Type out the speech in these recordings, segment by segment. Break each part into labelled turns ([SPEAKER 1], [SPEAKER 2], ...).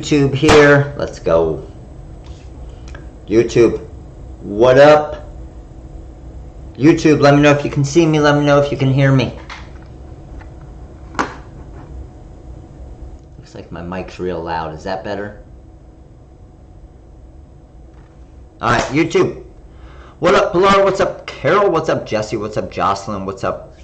[SPEAKER 1] YouTube here. Let's go. YouTube, what up? YouTube, let me know if you can see me. Let me know if you can hear me. Looks like my mic's real loud. Is that better? Alright, YouTube. What up, Pilar? What's up, Carol? What's up, Jesse? What's up, Jocelyn? What's up,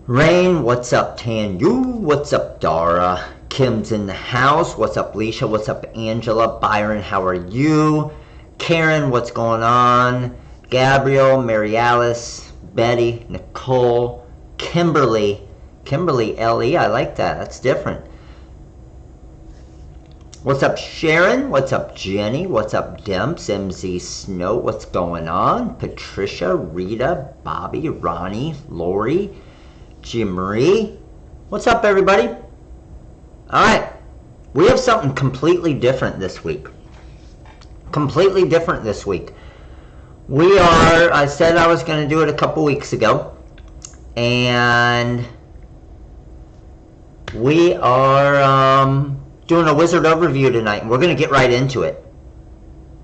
[SPEAKER 1] Rain? What's up, Tanyu? What's up, Dara? Kim's in the house. What's up, Leisha? What's up, Angela? Byron, how are you? Karen, what's going on? Gabriel, Mary Alice, Betty, Nicole, Kimberly. Kimberly L.E., I like that. That's different. What's up, Sharon? What's up, Jenny? What's up, Demps? MZ Snow, what's going on? Patricia, Rita, Bobby, Ronnie, Lori, Jim Marie. What's up, everybody? Alright, we have something completely different this week. Completely different this week. I said I was going to do it a couple weeks ago. And we are doing a wizard overview tonight. And we're going to get right into it.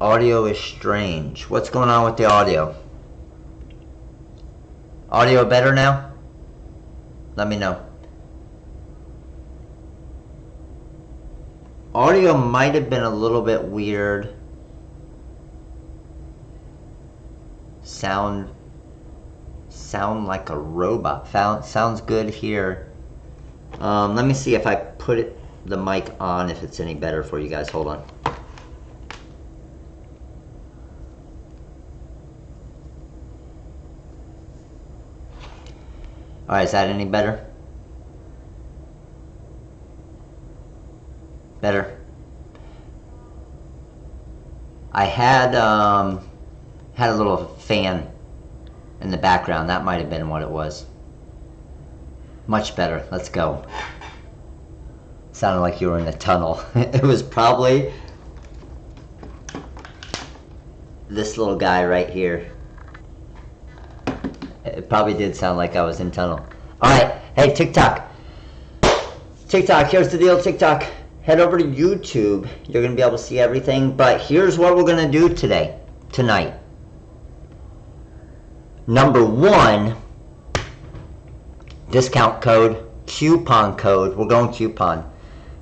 [SPEAKER 1] Audio is strange. What's going on with the audio? Audio better now? Let me know. Audio might have been a little bit weird. Sound like a robot. Sounds good here. Let me see if I put the mic on, if it's any better for you guys. Hold on. Alright, is that any better? Better. I had a little fan in the background. That might have been what it was. Much better. Let's go. Sounded like you were in a tunnel. It was probably this little guy right here. It probably did sound like I was in tunnel. Alright, hey, TikTok. TikTok, here's the deal, TikTok. Head over to YouTube. You're going to be able to see everything. But here's what we're going to do tonight. Number one, discount code, coupon code. We're going coupon.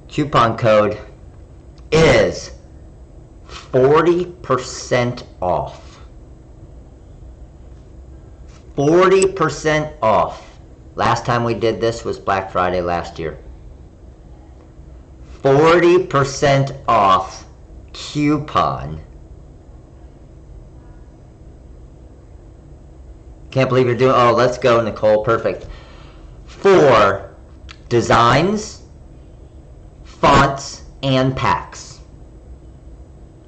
[SPEAKER 1] Coupon code is 40% off. 40% off. Last time we did this was Black Friday last year. 40% off coupon. Can't believe you're doing. Oh, let's go, Nicole. Perfect. For designs, fonts, and packs.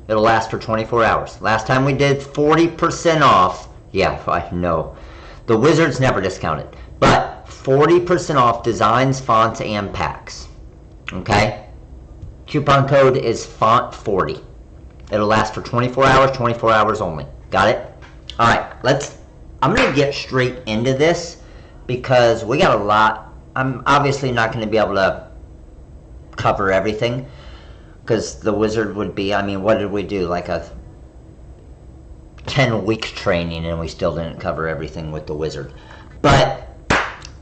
[SPEAKER 1] It'll last for 24 hours. Last time we did 40% off. Yeah, I know. The Wizard's never discounted. But 40% off designs, fonts, and packs. Okay? Coupon code is FONT40. It'll last for 24 hours only. Got it? Alright, I'm going to get straight into this because we got a lot. I'm obviously not going to be able to cover everything because the wizard would be, what did we do? Like a 10-week training and we still didn't cover everything with the wizard. But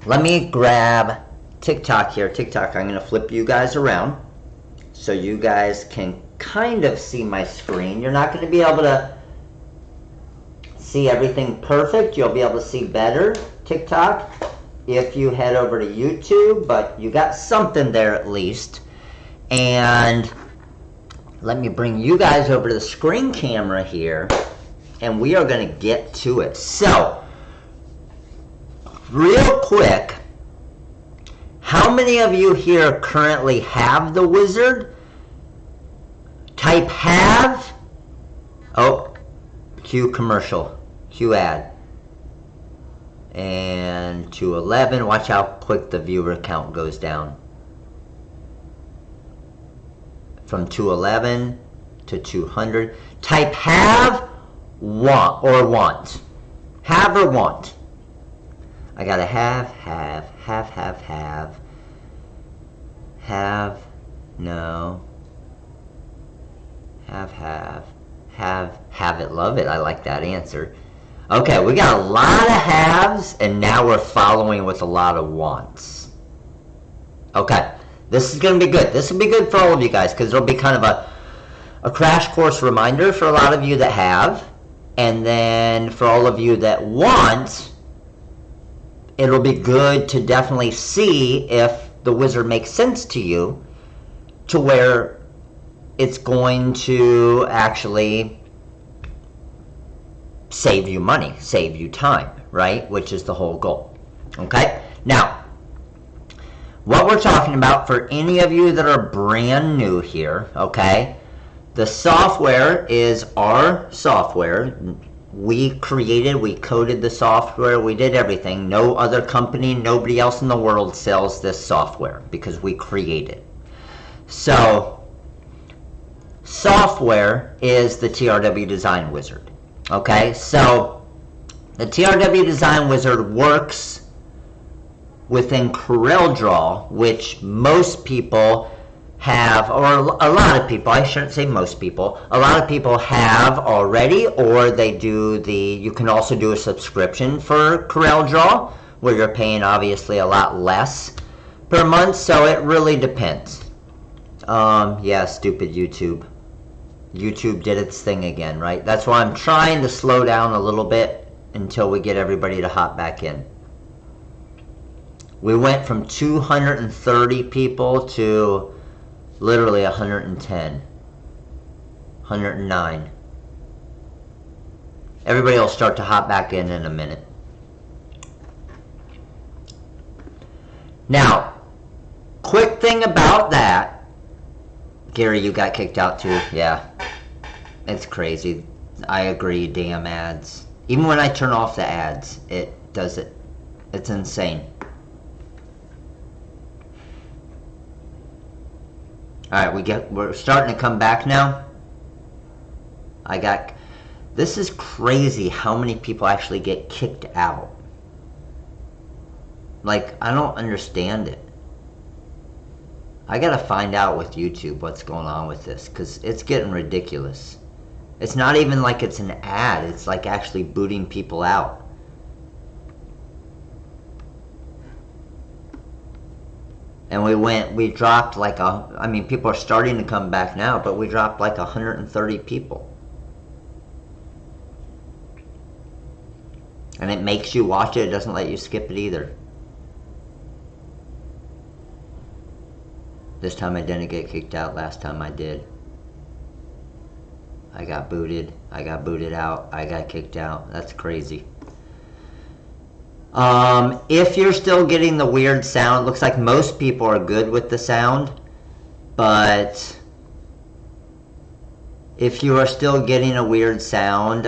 [SPEAKER 1] let me grab TikTok here. TikTok, I'm going to flip you guys around so you guys can kind of see my screen. You're not going to be able to see everything perfect. You'll be able to see better, TikTok, if you head over to YouTube, but you got something there at least. And let me bring you guys over to the screen camera here, and we are going to get to it. So, real quick, how many of you here currently have the wizard? Type have. Oh, cue commercial. Cue ad. And to 11. Watch how quick the viewer count goes down. From 211 to 200. Type have, want, or want. Have or want. I gotta have, have, no. Have it, love it. I like that answer. Okay, we got a lot of haves, and now we're following with a lot of wants. Okay, this is going to be good. This will be good for all of you guys, because it'll be kind of a crash course reminder for a lot of you that have, and then for all of you that want, it'll be good to definitely see if the wizard makes sense to you, to where it's going to actually save you money, save you time, right? Which is the whole goal. Okay? Now, what we're talking about for any of you that are brand new here, okay? The software is our software. We created, we coded the software, we did everything. No other company, nobody else in the world sells this software because we created. So, software is the TRW Design Wizard. Okay, so the TRW Design Wizard works within Coreldraw, which most people have, or a lot of people, I shouldn't say most people, a lot of people have already, or they do you can also do a subscription for Coreldraw, where you're paying obviously a lot less per month, so it really depends. Yeah, stupid YouTube. YouTube did its thing again, right? That's why I'm trying to slow down a little bit until we get everybody to hop back in. We went from 230 people to literally 110, 109. Everybody will start to hop back in a minute. Now, quick thing about that, Gary, you got kicked out too. Yeah, it's crazy. I agree, damn ads. Even when I turn off the ads, it does it. It's insane. Alright, we're starting to come back now. This is crazy how many people actually get kicked out. Like, I don't understand it. I gotta find out with YouTube what's going on with this, because it's getting ridiculous. It's not even like it's an ad, it's like actually booting people out. And we dropped like I mean, people are starting to come back now, but we dropped like 130 people. And it makes you watch it, it doesn't let you skip it either. This time I didn't get kicked out, last time I did. I got booted out, I got kicked out. That's crazy. If you're still getting the weird sound, looks like most people are good with the sound, but if you are still getting a weird sound,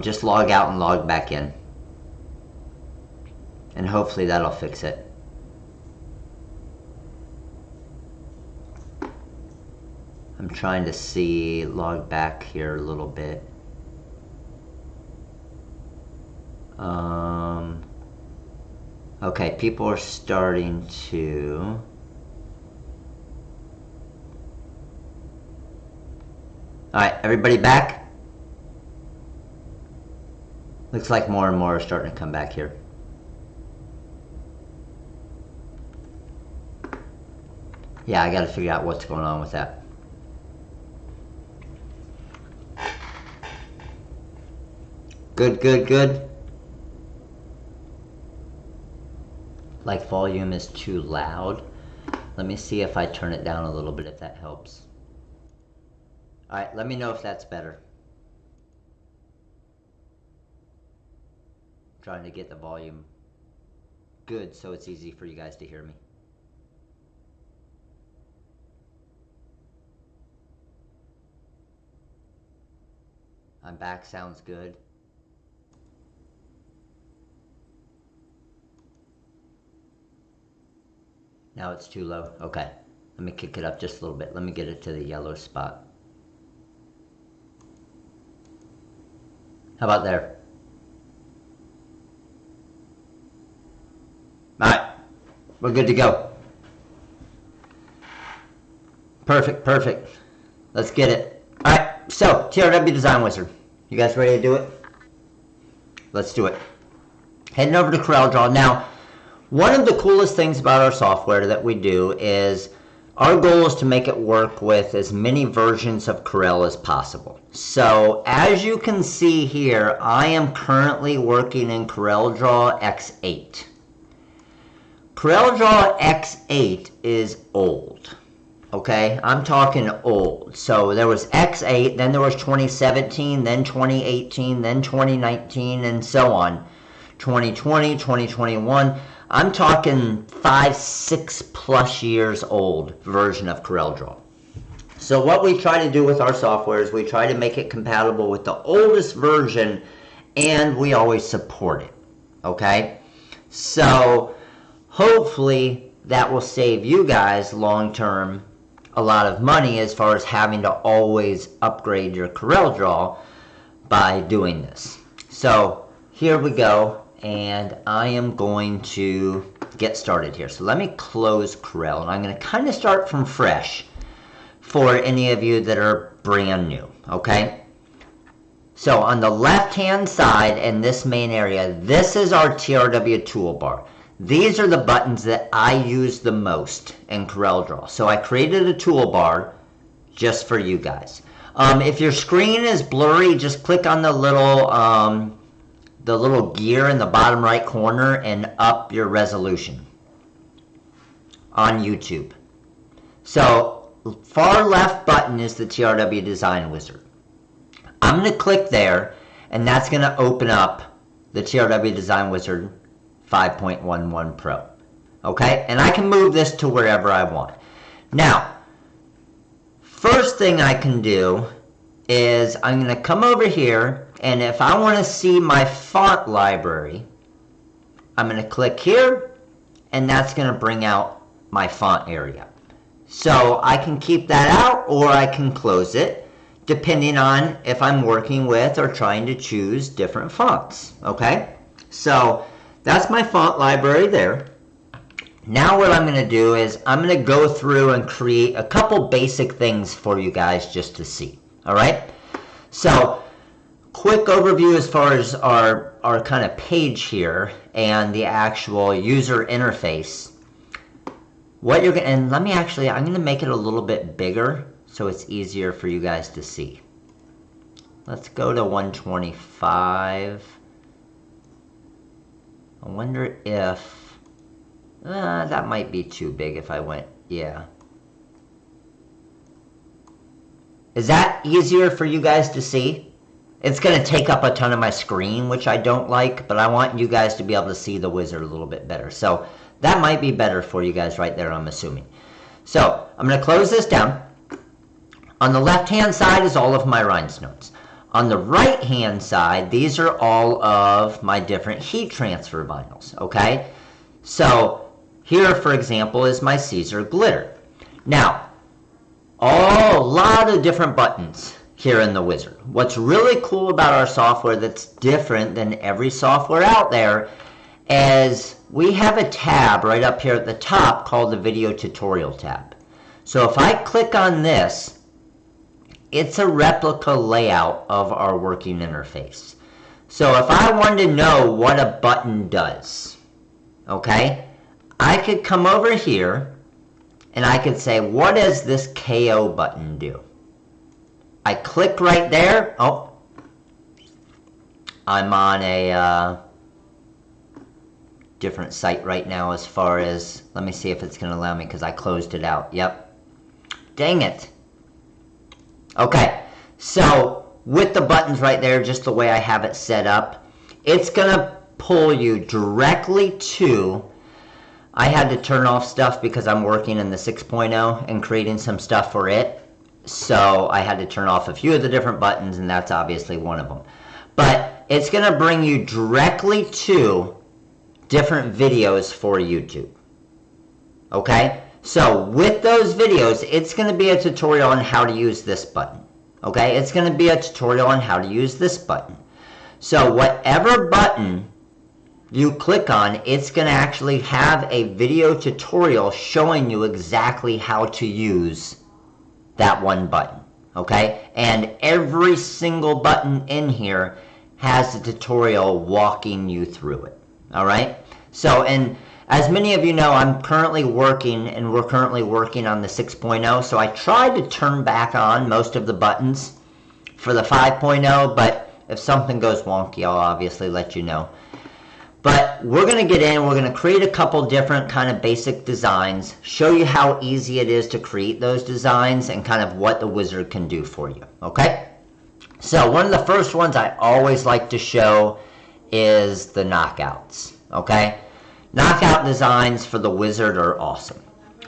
[SPEAKER 1] just log out and log back in. And hopefully that'll fix it. I'm trying to see, log back here a little bit. Okay, people are starting to... Alright, everybody back? Looks like more and more are starting to come back here. Yeah, I gotta figure out what's going on with that. Good, good, good. Like volume is too loud. Let me see if I turn it down a little bit, if that helps. Alright, let me know if that's better. I'm trying to get the volume good so it's easy for you guys to hear me. I'm back, sounds good. Now it's too low. Okay. Let me kick it up just a little bit. Let me get it to the yellow spot. How about there? Alright. We're good to go. Perfect, perfect. Let's get it. Alright. so TRW Design Wizard. You guys ready to do it? Let's do it. Heading over to Coreldraw. Now, one of the coolest things about our software that we do is our goal is to make it work with as many versions of Corel as possible. So, as you can see here, I am currently working in Coreldraw X8. Coreldraw X8 is old. Okay, I'm talking old. So there was X8, then there was 2017, then 2018, then 2019, and so on. 2020, 2021. I'm talking 5-6+ years old version of Coreldraw. So what we try to do with our software is we try to make it compatible with the oldest version, and we always support it. Okay, so hopefully that will save you guys long term a lot of money as far as having to always upgrade your Coreldraw by doing this. So here we go, and I am going to get started here. So let me close Corel, and I'm going to kind of start from fresh for any of you that are brand new, okay? So on the left-hand side in this main area, this is our TRW toolbar. These are the buttons that I use the most in Coreldraw. So I created a toolbar just for you guys. If your screen is blurry, just click on the little gear in the bottom right corner and up your resolution on YouTube. So far left button is the TRW Design Wizard. I'm going to click there, and that's going to open up the TRW Design Wizard 5.11 Pro. Okay, and I can move this to wherever I want. Now, first thing I can do is I'm going to come over here, and if I want to see my font library, I'm going to click here, and that's going to bring out my font area. So I can keep that out, or I can close it, depending on if I'm working with or trying to choose different fonts. Okay, so that's my font library there. Now what I'm going to do is I'm going to go through and create a couple basic things for you guys just to see. All right. So quick overview as far as our kind of page here and the actual user interface. What you're going and let me actually, I'm going to make it a little bit bigger so it's easier for you guys to see. Let's go to 125. I wonder if that might be too big if I went, yeah. Is that easier for you guys to see? It's going to take up a ton of my screen, which I don't like, but I want you guys to be able to see the wizard a little bit better. So that might be better for you guys right there, I'm assuming. So I'm going to close this down. On the left-hand side is all of my rhinestones. On the right-hand side, these are all of my different heat transfer vinyls, okay? So here, for example, is my Caesar glitter. Now, a lot of different buttons here in the wizard. What's really cool about our software that's different than every software out there is we have a tab right up here at the top called the Video Tutorial tab. So if I click on this, it's a replica layout of our working interface. So if I wanted to know what a button does, okay, I could come over here and I could say, what does this KO button do? I click right there. Oh, I'm on a different site right now as far as, let me see if it's going to allow me because I closed it out. Yep. Dang it. Okay, so with the buttons right there, just the way I have it set up, it's going to pull you directly to, I had to turn off stuff because I'm working in the 6.0 and creating some stuff for it. So I had to turn off a few of the different buttons, and that's obviously one of them. But it's going to bring you directly to different videos for YouTube. Okay? So with those videos, it's going to be a tutorial on how to use this button. Okay? It's going to be a tutorial on how to use this button. So whatever button you click on, it's going to actually have a video tutorial showing you exactly how to use that one button. okay? And every single button in here has a tutorial walking you through it, all right? So, and as many of you know, I'm currently working, and we're currently working on the 6.0, so I tried to turn back on most of the buttons for the 5.0, but if something goes wonky, I'll obviously let you know. But we're going to get in, we're going to create a couple different kind of basic designs, show you how easy it is to create those designs, and kind of what the wizard can do for you, okay? So one of the first ones I always like to show is the knockouts, okay? Knockout designs for the wizard are awesome.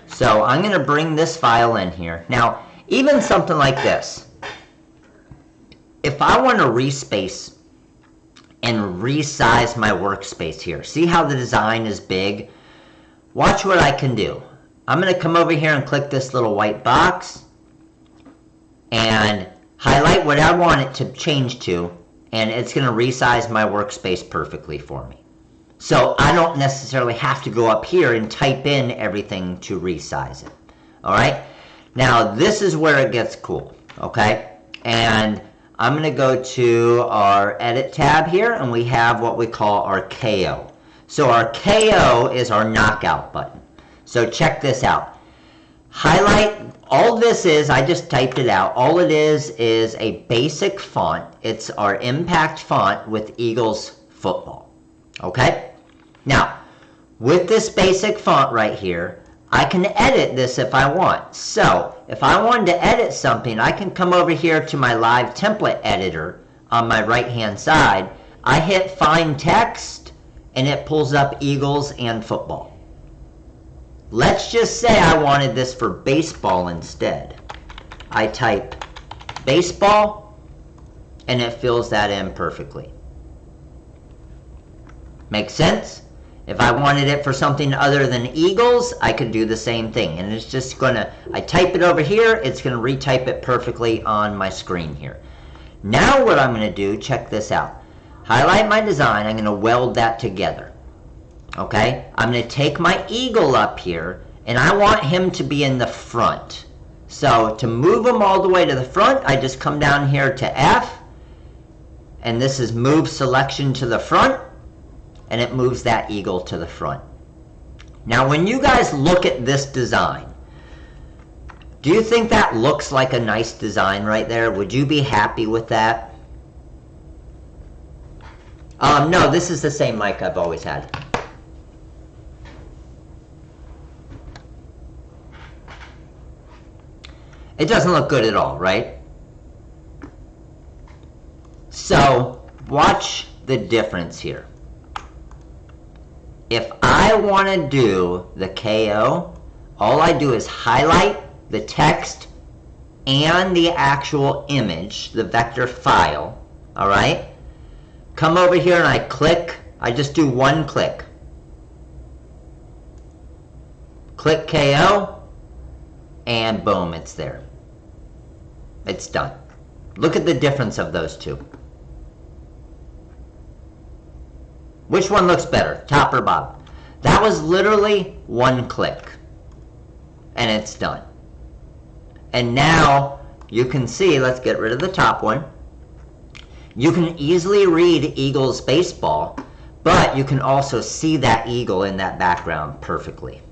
[SPEAKER 1] So I'm going to bring this file in here. Now, even something like this, if I want to respace and resize my workspace here, see how the design is big? Watch what I can do. I'm going to come over here and click this little white box and highlight what I want it to change to, and it's going to resize my workspace perfectly for me. So I don't necessarily have to go up here and type in everything to resize it. All right? Now, this is where it gets cool, okay? And I'm going to go to our Edit tab here, and we have what we call our KO. So our KO is our knockout button. So check this out. Highlight, all this is, I just typed it out, all it is a basic font. It's our impact font with Eagles football. Okay? Now, with this basic font right here, I can edit this if I want. So, if I wanted to edit something, I can come over here to my live template editor on my right-hand side. I hit Find Text, and it pulls up Eagles and football. Let's just say I wanted this for baseball instead. I type baseball, and it fills that in perfectly. Make sense? If I wanted it for something other than Eagles, I could do the same thing. And it's just gonna, I type it over here, it's gonna retype it perfectly on my screen here. Now what I'm gonna do, check this out. Highlight my design, I'm gonna weld that together. Okay? I'm gonna take my eagle up here, and I want him to be in the front. So to move him all the way to the front, I just come down here to F, and this is move selection to the front, and it moves that eagle to the front. Now when you guys look at this design, do you think that looks like a nice design right there? Would you be happy with that? No, this is the same mic I've always had. It doesn't look good at all, right? So watch the difference here. If I want to do the KO, all I do is highlight the text and the actual image, the vector file, all right? Come over here and I click, I just do one click. Click KO, and boom, it's there. It's done. Look at the difference of those two. Which one looks better, top or bottom? That was literally one click, and it's done. And now you can see, let's get rid of the top one. You can easily read Eagles baseball, but you can also see that eagle in that background perfectly.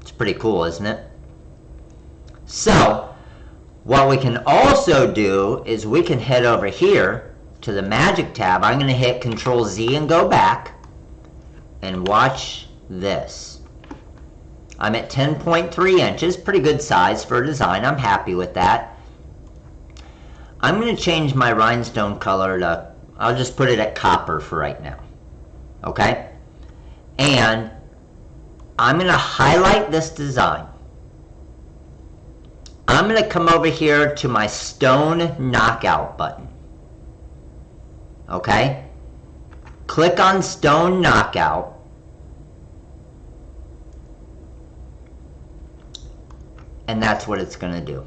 [SPEAKER 1] It's pretty cool, isn't it? So, what we can also do is we can head over here to the Magic tab. I'm going to hit Control Z and go back, and watch this. I'm at 10.3 inches, pretty good size for a design. I'm happy with that. I'm going to change my rhinestone color to, I'll just put it at copper for right now. Okay? And I'm going to highlight this design. I'm going to come over here to my stone knockout button. Okay? Click on stone knockout. And that's what it's going to do.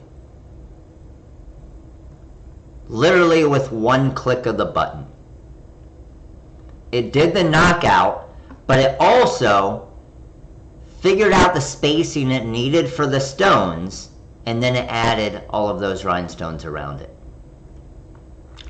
[SPEAKER 1] Literally with one click of the button. It did the knockout, but it also figured out the spacing it needed for the stones and then it added all of those rhinestones around it.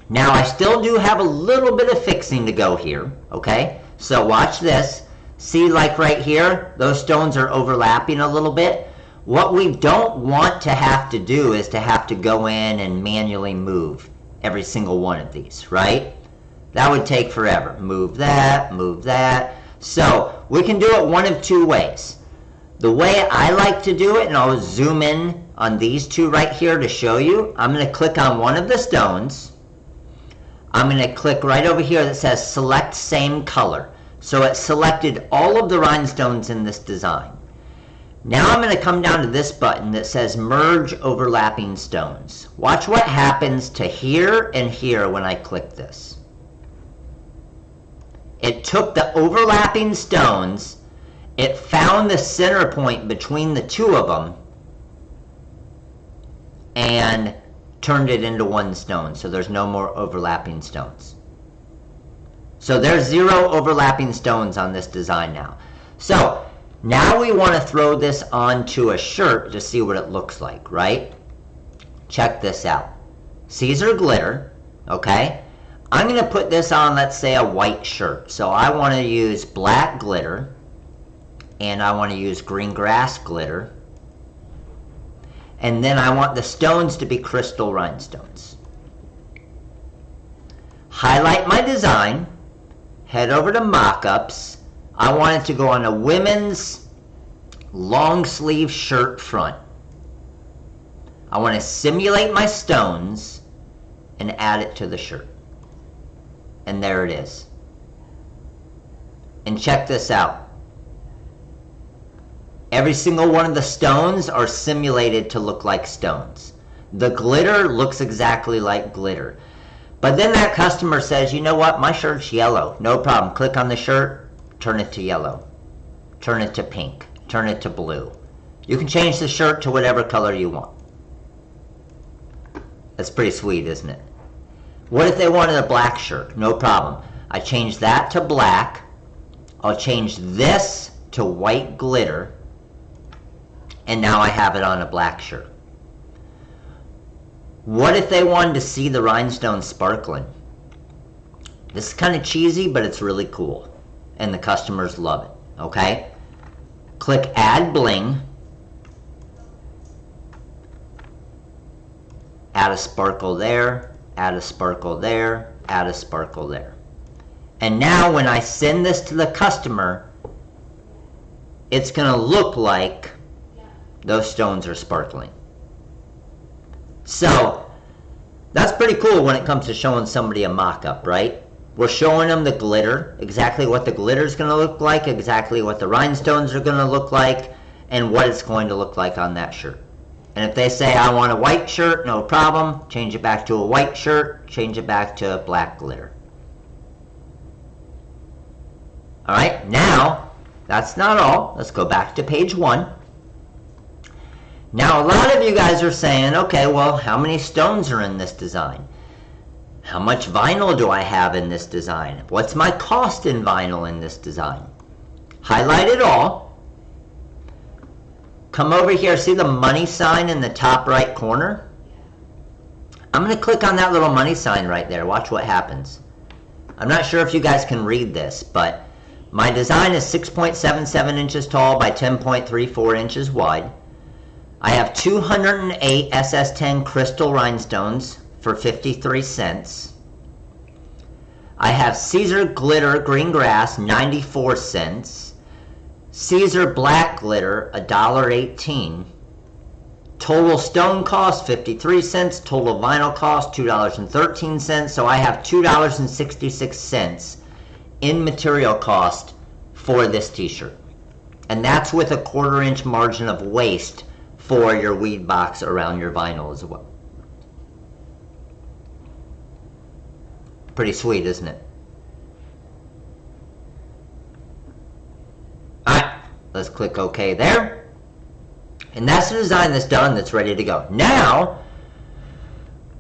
[SPEAKER 1] Now I still do have a little bit of fixing to go here, okay? So watch this. See, like right here, those stones are overlapping a little bit. What we don't want to have to do is to have to go in and manually move every single one of these, right? That would take forever. Move that, move that. So we can do it one of two ways. The way I like to do it, and I'll zoom in on these two right here to show you, I'm going to click on one of the stones. I'm going to click right over here that says select same color. So it selected all of the rhinestones in this design. Now I'm going to come down to this button that says merge overlapping stones. Watch what happens to here and here when I click this. It took the overlapping stones, it found the center point between the two of them, and turned it into one stone, so there's no more overlapping stones. So there's 0 overlapping stones on this design now. So now we want to throw this onto a shirt to see what it looks like, right? Check this out. Caesar glitter, okay? I'm going to put this on, let's say, a white shirt. So I want to use black glitter, and I want to use green grass glitter. And then I want the stones to be crystal rhinestones. Highlight my design, head over to mockups. I want it to go on a women's long sleeve shirt front. I want to simulate my stones and add it to the shirt. And there it is. And check this out. Every single one of the stones are simulated to look like stones. The glitter looks exactly like glitter. But then that customer says, you know what, my shirt's yellow. No problem. Click on the shirt, turn it to yellow. Turn it to pink. Turn it to blue. You can change the shirt to whatever color you want. That's pretty sweet, isn't it? What if they wanted a black shirt? No problem. I change that to black. I'll change this to white glitter. And now I have it on a black shirt. What if they wanted to see the rhinestones sparkling? This is kind of cheesy, but it's really cool. And the customers love it, okay? Click Add Bling. Add a sparkle there, add a sparkle there, add a sparkle there. And now when I send this to the customer, it's going to look like those stones are sparkling. So that's pretty cool when it comes to showing somebody a mock-up, right? We're showing them the glitter, exactly what the glitter is going to look like, exactly what the rhinestones are going to look like, and what it's going to look like on that shirt. And if they say, I want a white shirt, no problem. Change it back to a white shirt, change it back to black glitter. All right, now, that's not all. Let's go back to page 1. Now, a lot of you guys are saying, okay, well, how many stones are in this design? How much vinyl do I have in this design? What's my cost in vinyl in this design? Highlight it all. Come over here, see the money sign in the top right corner? I'm going to click on that little money sign right there. Watch what happens. I'm not sure if you guys can read this, but my design is 6.77 inches tall by 10.34 inches wide. I have 208 SS10 crystal rhinestones for 53 cents. I have Caesar glitter green grass 94 cents. Caesar black glitter $1.18. Total stone cost 53 cents. Total vinyl cost $2.13. So I have $2.66 in material cost for this t-shirt. And that's with a 1/4 inch margin of waste for your weed box around your vinyl as well. Pretty sweet, isn't it? Alright, let's click OK there. And that's the design that's done, that's ready to go. Now,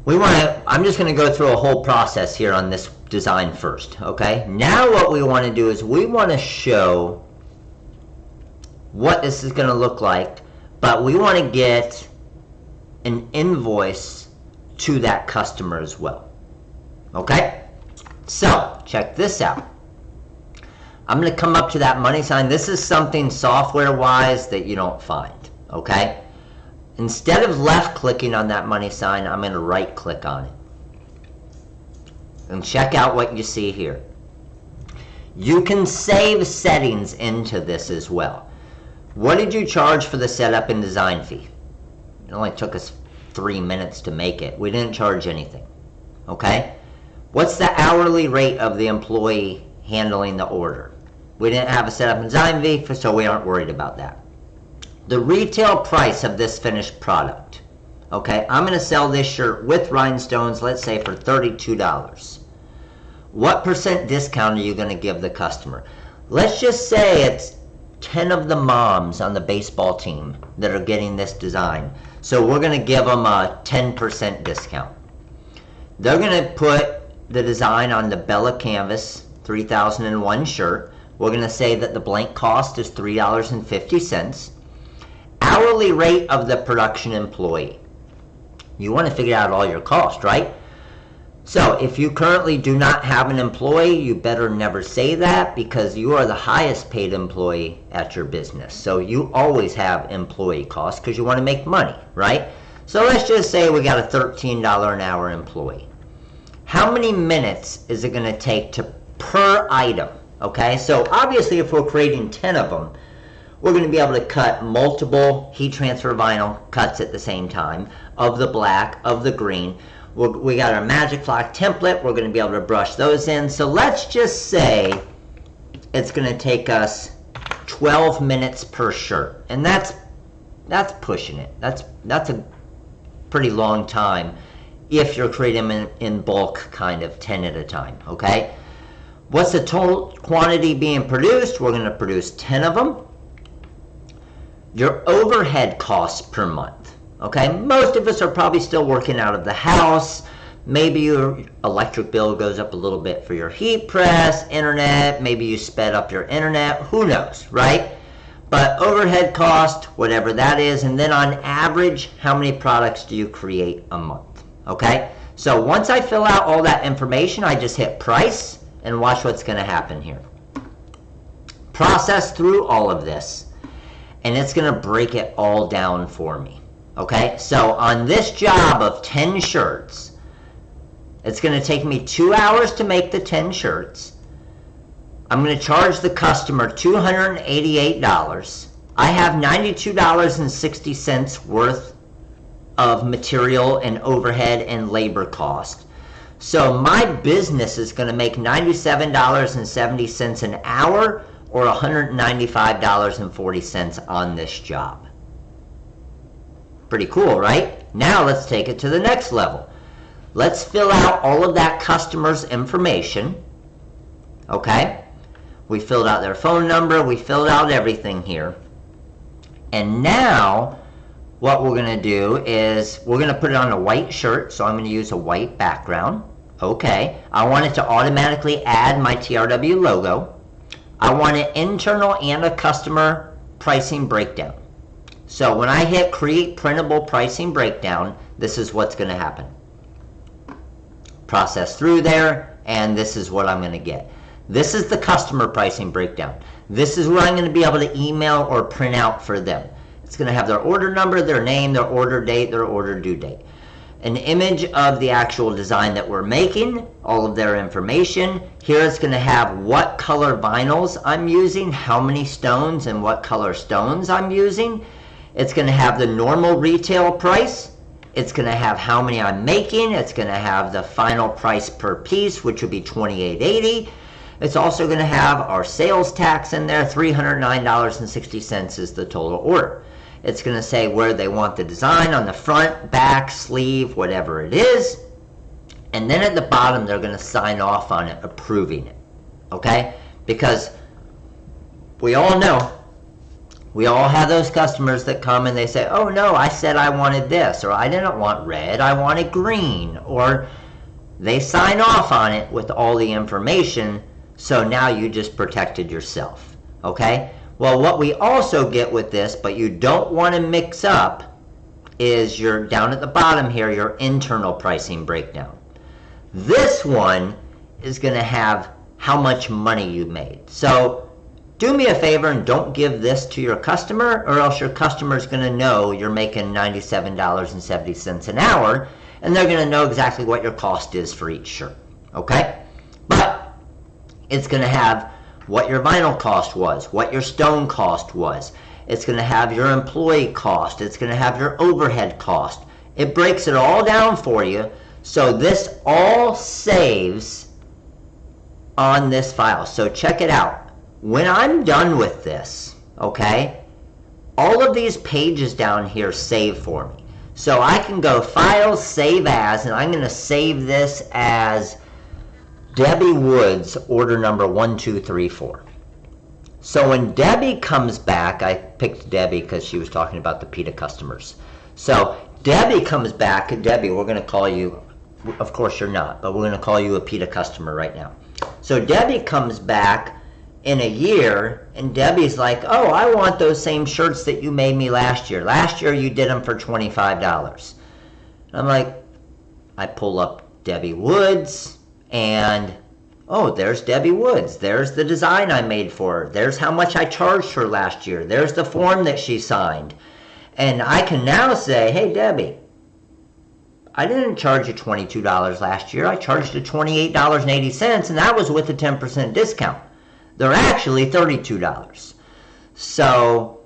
[SPEAKER 1] I'm just going to go through a whole process here on this design first, okay? Now what we want to do is we want to show what this is going to look like, but we want to get an invoice to that customer as well. Okay? So, check this out. I'm going to come up to that money sign. This is something software-wise that you don't find. Okay? Instead of left-clicking on that money sign, I'm going to right-click on it. And check out what you see here. You can save settings into this as well. What did you charge for the setup and design fee? It only took us 3 minutes to make it. We didn't charge anything. Okay? What's the hourly rate of the employee handling the order? We didn't have a setup and design fee, so we aren't worried about that. The retail price of this finished product. Okay, I'm going to sell this shirt with rhinestones, let's say for $32. What % discount are you going to give the customer? Let's just say it's 10 of the moms on the baseball team that are getting this design. So we're going to give them a 10% discount. They're going to put the design on the Bella Canvas 3001 shirt. We're going to say that the blank cost is $3.50. Hourly rate of the production employee. You want to figure out all your costs, right? So if you currently do not have an employee, you better never say that, because you are the highest paid employee at your business. So you always have employee costs because you want to make money, right? So let's just say we got a $13 an hour employee. How many minutes is it going to take to per item? Okay, so obviously if we're creating 10 of them, we're going to be able to cut multiple heat transfer vinyl cuts at the same time of the black, of the green. We got our Magic Flock template. We're going to be able to brush those in. So let's just say it's going to take us 12 minutes per shirt. And that's pushing it. That's a pretty long time if you're creating them in bulk, kind of 10 at a time, okay? What's the total quantity being produced? We're going to produce 10 of them. Your overhead costs per month, okay? Most of us are probably still working out of the house. Maybe your electric bill goes up a little bit for your heat press, internet, maybe you sped up your internet, who knows, right? But overhead cost, whatever that is, and then on average, how many products do you create a month, okay? So once I fill out all that information, I just hit price, and watch what's going to happen here. Process through all of this, and it's going to break it all down for me. Okay, so on this job of 10 shirts, it's going to take me 2 hours to make the 10 shirts. I'm going to charge the customer $288. I have $92.60 worth of material and overhead and labor cost. So my business is going to make $97.70 an hour or $195.40 on this job. Pretty cool, right? Now let's take it to the next level. Let's fill out all of that customer's information. Okay? We filled out their phone number. We filled out everything here. And now what we're going to do is we're going to put it on a white shirt, so I'm going to use a white background. Okay, I want it to automatically add my TRW logo. I want an internal and a customer pricing breakdown. So when I hit create printable pricing breakdown, this is what's going to happen. Process through there, and this is what I'm going to get. This is the customer pricing breakdown. This is what I'm going to be able to email or print out for them. It's going to have their order number, their name, their order date, their order due date. An image of the actual design that we're making, all of their information. Here it's going to have what color vinyls I'm using, how many stones and what color stones I'm using. It's going to have the normal retail price. It's going to have how many I'm making. It's going to have the final price per piece, which would be $28.80. It's also going to have our sales tax in there. $309.60 is the total order. It's going to say where they want the design on the front, back, sleeve, whatever it is. And then at the bottom, they're going to sign off on it, approving it. Okay? Because we all know, we all have those customers that come and they say, oh no, I said I wanted this, or I didn't want red, I wanted green, or they sign off on it with all the information, so now you just protected yourself. Okay? Well, what we also get with this, but you don't want to mix up, is your, down at the bottom here, your internal pricing breakdown. This one is going to have how much money you made. So do me a favor and don't give this to your customer, or else your customer is going to know you're making $97.70 an hour, and they're going to know exactly what your cost is for each shirt. Okay? But it's going to have what your vinyl cost was, what your stone cost was. It's going to have your employee cost. It's going to have your overhead cost. It breaks it all down for you. So this all saves on this file. So check it out. When I'm done with this, okay, all of these pages down here save for me. So I can go File, Save As, and I'm going to save this as Debbie Woods, order number 1234. So when Debbie comes back, I picked Debbie because she was talking about the PETA customers. So Debbie comes back. Debbie, we're going to call you, of course you're not, but we're going to call you a PETA customer right now. So Debbie comes back in a year, and Debbie's like, oh, I want those same shirts that you made me last year. Last year you did them for $25. I'm like, I pull up Debbie Woods, and oh, there's Debbie Woods. There's the design I made for her. There's how much I charged her last year. There's the form that she signed. And I can now say, hey, Debbie, I didn't charge you $22 last year. I charged you $28.80, and that was with a 10% discount. They're actually $32. So,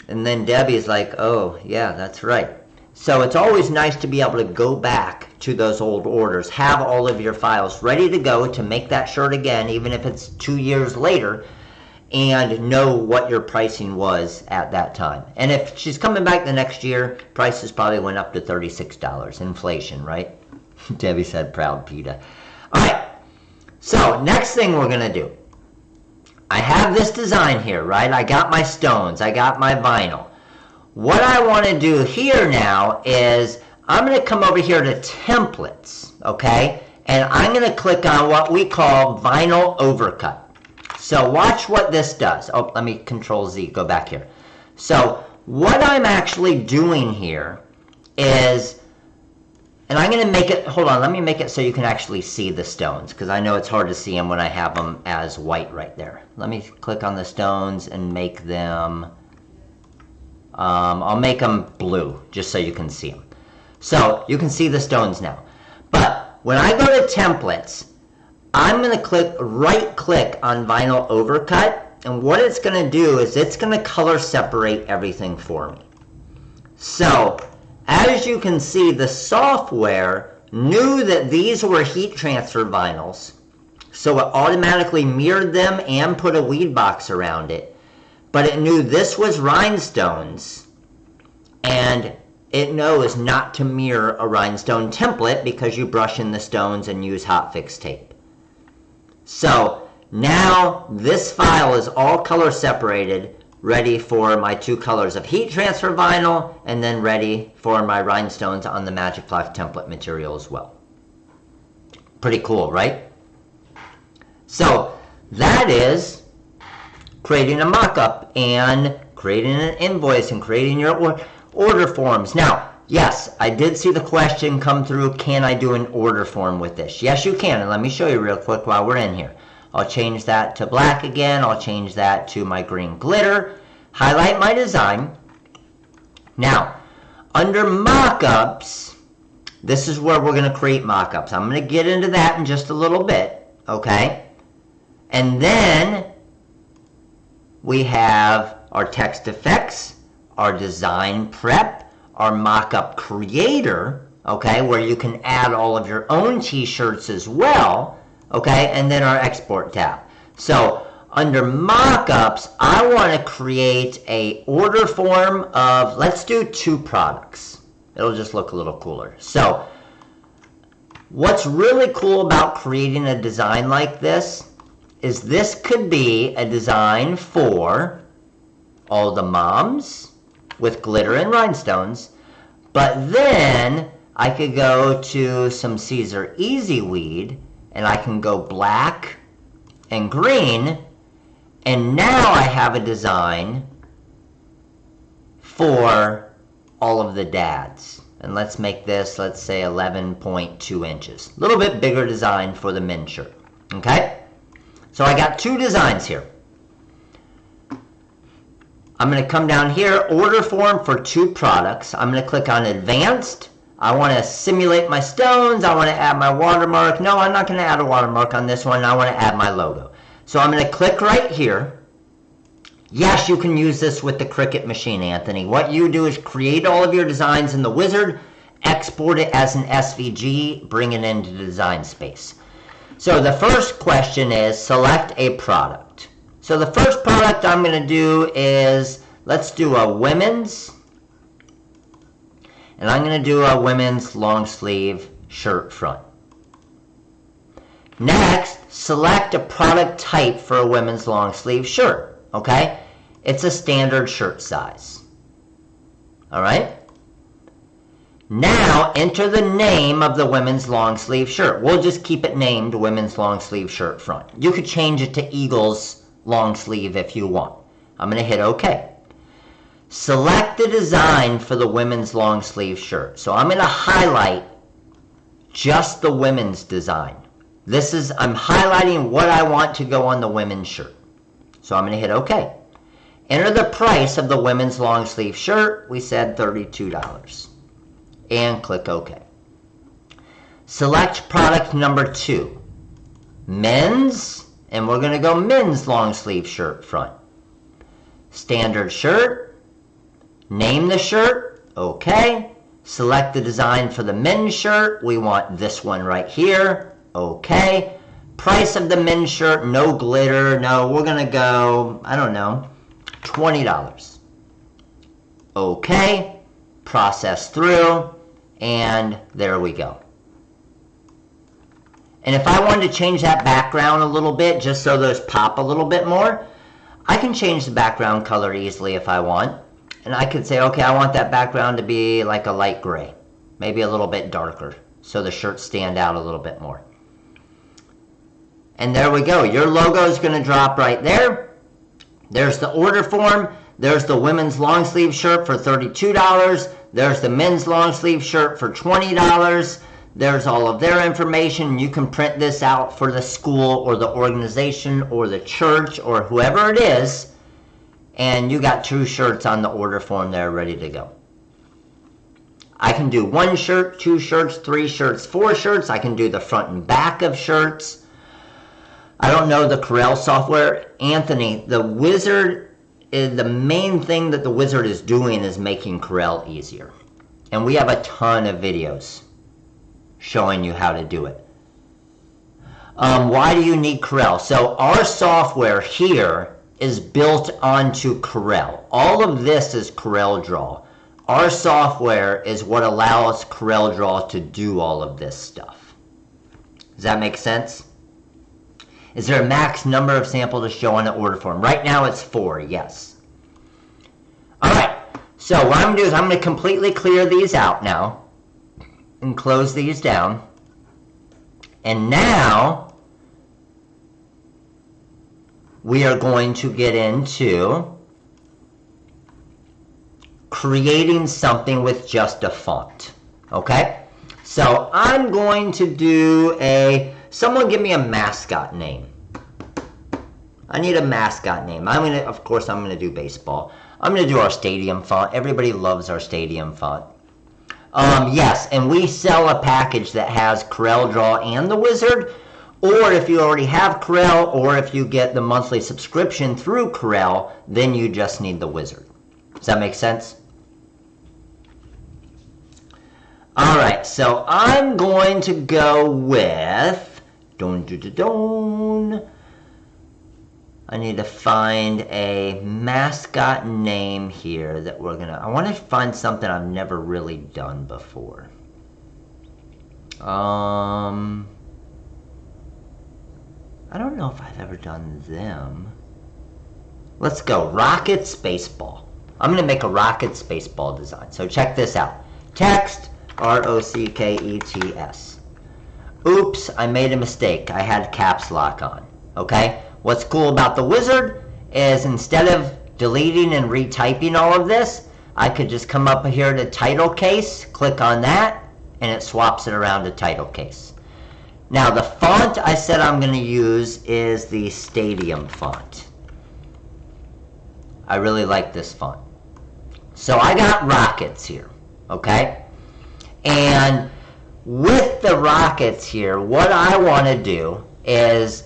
[SPEAKER 1] and then Debbie's like, oh, yeah, that's right. So it's always nice to be able to go back to those old orders, have all of your files ready to go to make that shirt again, even if it's 2 years later, and know what your pricing was at that time. And if she's coming back the next year, prices probably went up to $36. Inflation, right? Debbie said, proud PETA. All right, so next thing we're going to do. I have this design here, right? I got my stones. I got my vinyl. What I want to do here now is I'm going to come over here to templates, okay? And I'm going to click on what we call vinyl overcut. So watch what this does. Oh, let me Control Z, go back here. So what I'm actually doing here is, and I'm going to make it, hold on, let me make it so you can actually see the stones, because I know it's hard to see them when I have them as white right there. Let me click on the stones and make them, I'll make them blue, just so you can see them. So you can see the stones now. But when I go to templates, I'm going to right click on vinyl overcut, and what it's going to do is it's going to color separate everything for me. So as you can see, the software knew that these were heat transfer vinyls, so it automatically mirrored them and put a weed box around it. But it knew this was rhinestones, and it knows not to mirror a rhinestone template because you brush in the stones and use hotfix tape. So now this file is all color separated, ready for my two colors of heat transfer vinyl, and then ready for my rhinestones on the Magic Block template material as well. Pretty cool, right? So that is creating a mock-up and creating an invoice and creating your order forms. Now, yes, I did see the question come through, can I do an order form with this? Yes, you can, and let me show you real quick while we're in here. I'll change that to black again. I'll change that to my green glitter. Highlight my design. Now, under mockups, this is where we're going to create mockups. I'm going to get into that in just a little bit, okay? And then we have our text effects, our design prep, our mockup creator, okay, where you can add all of your own t-shirts as well, okay, and then our export tab. So under mockups, I want to create a order form of, let's do 2 products. It'll just look a little cooler. So what's really cool about creating a design like this is this could be a design for all the moms with glitter and rhinestones, but then I could go to some Caesar Easy Weed and I can go black and green, and now I have a design for all of the dads. And let's make this, let's say 11.2 inches. A little bit bigger design for the men's shirt. Okay? So I got 2 designs here. I'm going to come down here, order form for 2 products. I'm going to click on advanced. I want to simulate my stones. I want to add my watermark. No, I'm not going to add a watermark on this one. I want to add my logo. So I'm going to click right here. Yes, you can use this with the Cricut machine, Anthony. What you do is create all of your designs in the wizard, export it as an SVG, bring it into the design space. So the first question is select a product. So the first product I'm going to do is, let's do a women's. And I'm going to do a women's long sleeve shirt front. Next, select a product type for a women's long sleeve shirt. Okay? It's a standard shirt size. Alright? Now, enter the name of the women's long sleeve shirt. We'll just keep it named women's long sleeve shirt front. You could change it to Eagles long sleeve if you want. I'm going to hit OK. Select the design for the women's long sleeve shirt. So I'm going to highlight just the women's design. I'm highlighting what I want to go on the women's shirt. So I'm going to hit OK. Enter the price of the women's long sleeve shirt. We said $32. And click OK. Select product number 2. Men's. And we're going to go men's long sleeve shirt front. Standard shirt. Name the shirt. OK. Select the design for the men's shirt. We want this one right here. OK. Price of the men's shirt. No glitter. No, we're going to go, I don't know, $20. OK. Process through. And there we go. And if I wanted to change that background a little bit, just so those pop a little bit more, I can change the background color easily if I want. And I could say, okay, I want that background to be like a light gray, maybe a little bit darker, so the shirts stand out a little bit more. And there we go. Your logo is going to drop right there. There's the order form. There's the women's long sleeve shirt for $32. There's the men's long sleeve shirt for $20. There's all of their information. You can print this out for the school or the organization or the church or whoever it is. And you got 2 shirts on the order form there ready to go. I can do 1 shirt, 2 shirts, 3 shirts, 4 shirts. I can do the front and back of shirts. I don't know the Corel software. Anthony, the wizard, the main thing that the wizard is doing is making Corel easier. And we have a ton of videos showing you how to do it. Why do you need Corel? So our software here is built onto Corel. All of this is Coreldraw. Our software is what allows Coreldraw to do all of this stuff. Does that make sense? Is there a max number of samples to show on the order form? Right now it's 4, yes. Alright, so what I'm going to do is I'm going to completely clear these out now and close these down. And now we are going to get into creating something with just a font. Okay? So I'm going to do someone give me a mascot name. I need a mascot name. Of course I'm going to do baseball. I'm going to do our stadium font. Everybody loves our stadium font. Yes, and we sell a package that has Coreldraw and the wizard, or if you already have Corel, or if you get the monthly subscription through Corel, then you just need the wizard. Does that make sense? Alright, so I'm going to go with I need to find a mascot name here that I want to find something I've never really done before. I don't know if I've ever done them. Let's go. Rocket Spaceball. I'm going to make a Rocket Spaceball design. So check this out. Text, R-O-C-K-E-T-S. Oops, I made a mistake. I had caps lock on. Okay? What's cool about the wizard is instead of deleting and retyping all of this, I could just come up here to title case, click on that, and it swaps it around to title case. Now the font I said I'm going to use is the Stadium font. I really like this font. So I got rockets here, okay? And with the rockets here, what I want to do is,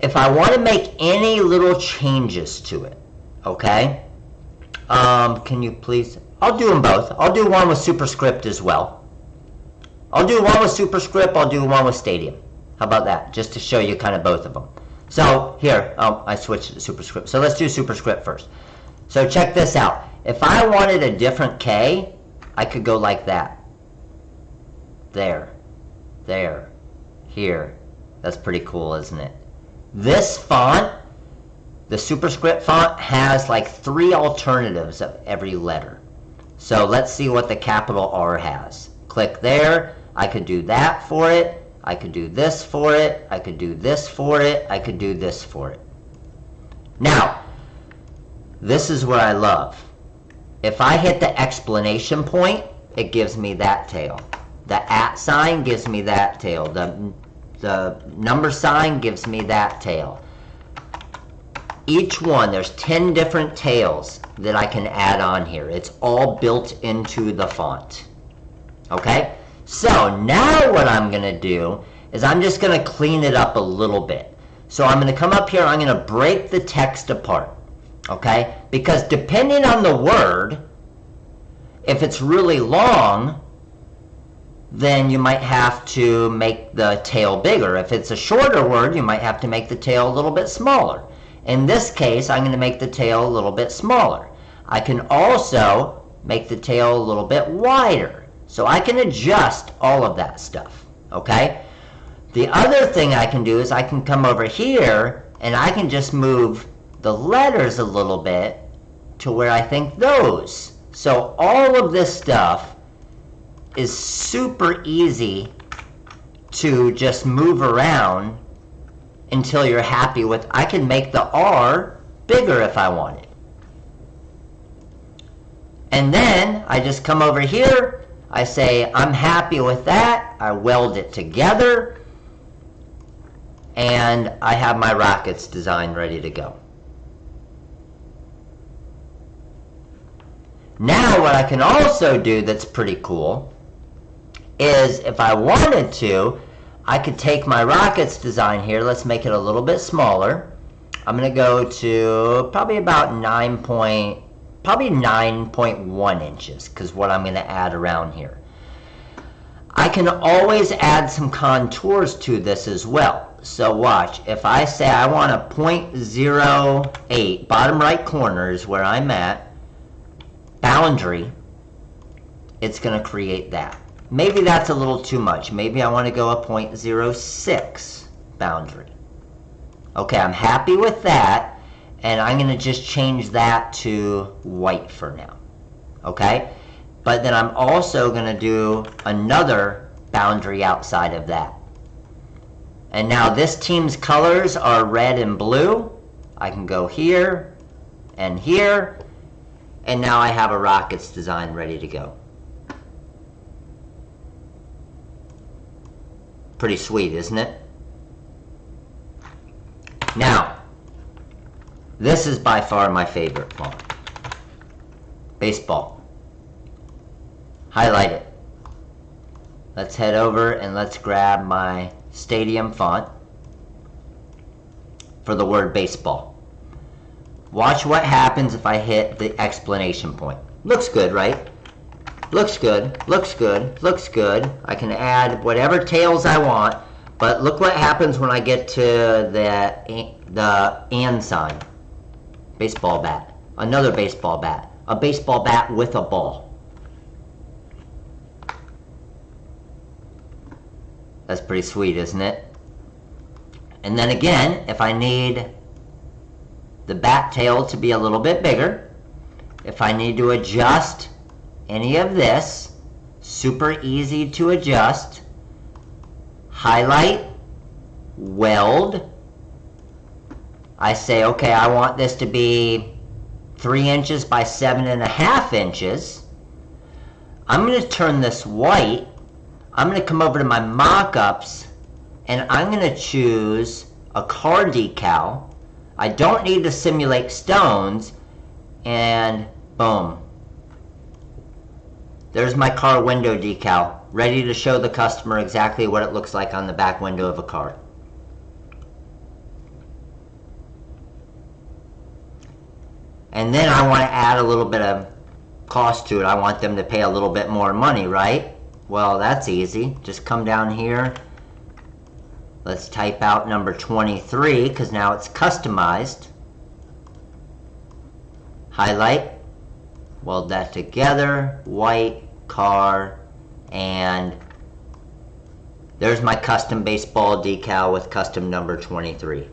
[SPEAKER 1] if I want to make any little changes to it, okay? Can you please, I'll do them both. I'll do one with Superscript as well. I'll do one with Superscript, I'll do one with Stadium. How about that? Just to show you kind of both of them. So here, I switched to Superscript. So let's do Superscript first. So check this out. If I wanted a different K, I could go like that. There, there, here. That's pretty cool, isn't it? This font, the Superscript font, has like 3 alternatives of every letter. So let's see what the capital R has. Click there. I could do that for it. I could do this for it. I could do this for it. I could do this for it. Now, this is what I love. If I hit the exclamation point, it gives me that tail. The @ sign gives me that tail. The number sign gives me that tail. Each one, there's 10 different tails that I can add on here. It's all built into the font. Okay? So now what I'm going to do is I'm just going to clean it up a little bit. So I'm going to come up here, I'm going to break the text apart. Okay? Because depending on the word, if it's really long, then you might have to make the tail bigger. If it's a shorter word, you might have to make the tail a little bit smaller. In this case, I'm going to make the tail a little bit smaller. I can also make the tail a little bit wider. So I can adjust all of that stuff. Okay? The other thing I can do is I can come over here and I can just move the letters a little bit to where I think those. So all of this stuff is super easy to just move around until you're happy with. I can make the R bigger if I wanted. And then I just come over here, I say I'm happy with that, I weld it together, and I have my rockets design ready to go. Now what I can also do that's pretty cool is, if I wanted to, I could take my rockets design here. Let's make it a little bit smaller. I'm going to go to probably about 9.1 inches, because what I'm going to add around here. I can always add some contours to this as well. So watch, if I say I want a 0.08, bottom right corner is where I'm at, boundary, it's going to create that. Maybe that's a little too much. Maybe I want to go a 0.06 boundary. Okay, I'm happy with that, and I'm going to just change that to white for now. Okay? But then I'm also going to do another boundary outside of that. And now this team's colors are red and blue. I can go here and here, and now I have a rockets design ready to go. Pretty sweet, isn't it? Now, this is by far my favorite font. Baseball. Highlight it. Let's head over and let's grab my Stadium font for the word baseball. Watch what happens if I hit the exclamation point. Looks good, right? Looks good, looks good, looks good. I can add whatever tails I want, but look what happens when I get to the and sign. Baseball bat. Another baseball bat. A baseball bat with a ball. That's pretty sweet, isn't it? And then again, if I need the bat tail to be a little bit bigger, if I need to adjust any of this, super easy to adjust. Highlight, weld. I say, okay, I want this to be 3 inches by 7.5 inches. I'm going to turn this white. I'm going to come over to my mock-ups, and I'm going to choose a car decal. I don't need to simulate stones, and boom. There's my car window decal, ready to show the customer exactly what it looks like on the back window of a car. And then I want to add a little bit of cost to it. I want them to pay a little bit more money, right? Well, that's easy. Just come down here. Let's type out number 23, because now it's customized. Highlight. Weld that together. White, car, and there's my custom baseball decal with custom number 23.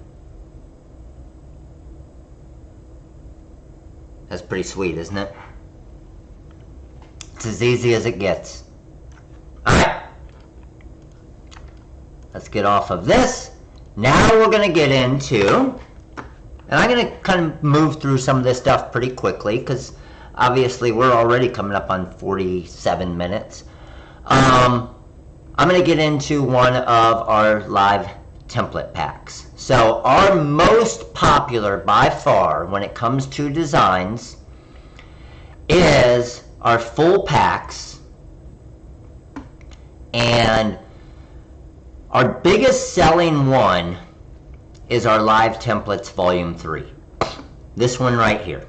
[SPEAKER 1] That's pretty sweet, isn't it? It's as easy as it gets. Alright. Let's get off of this. Now we're going to get into, and I'm going to kind of move through some of this stuff pretty quickly, because obviously we're already coming up on 47 minutes. I'm going to get into one of our live template packs. So our most popular by far when it comes to designs is our full packs, and our biggest selling one is our live templates volume 3. This one right here.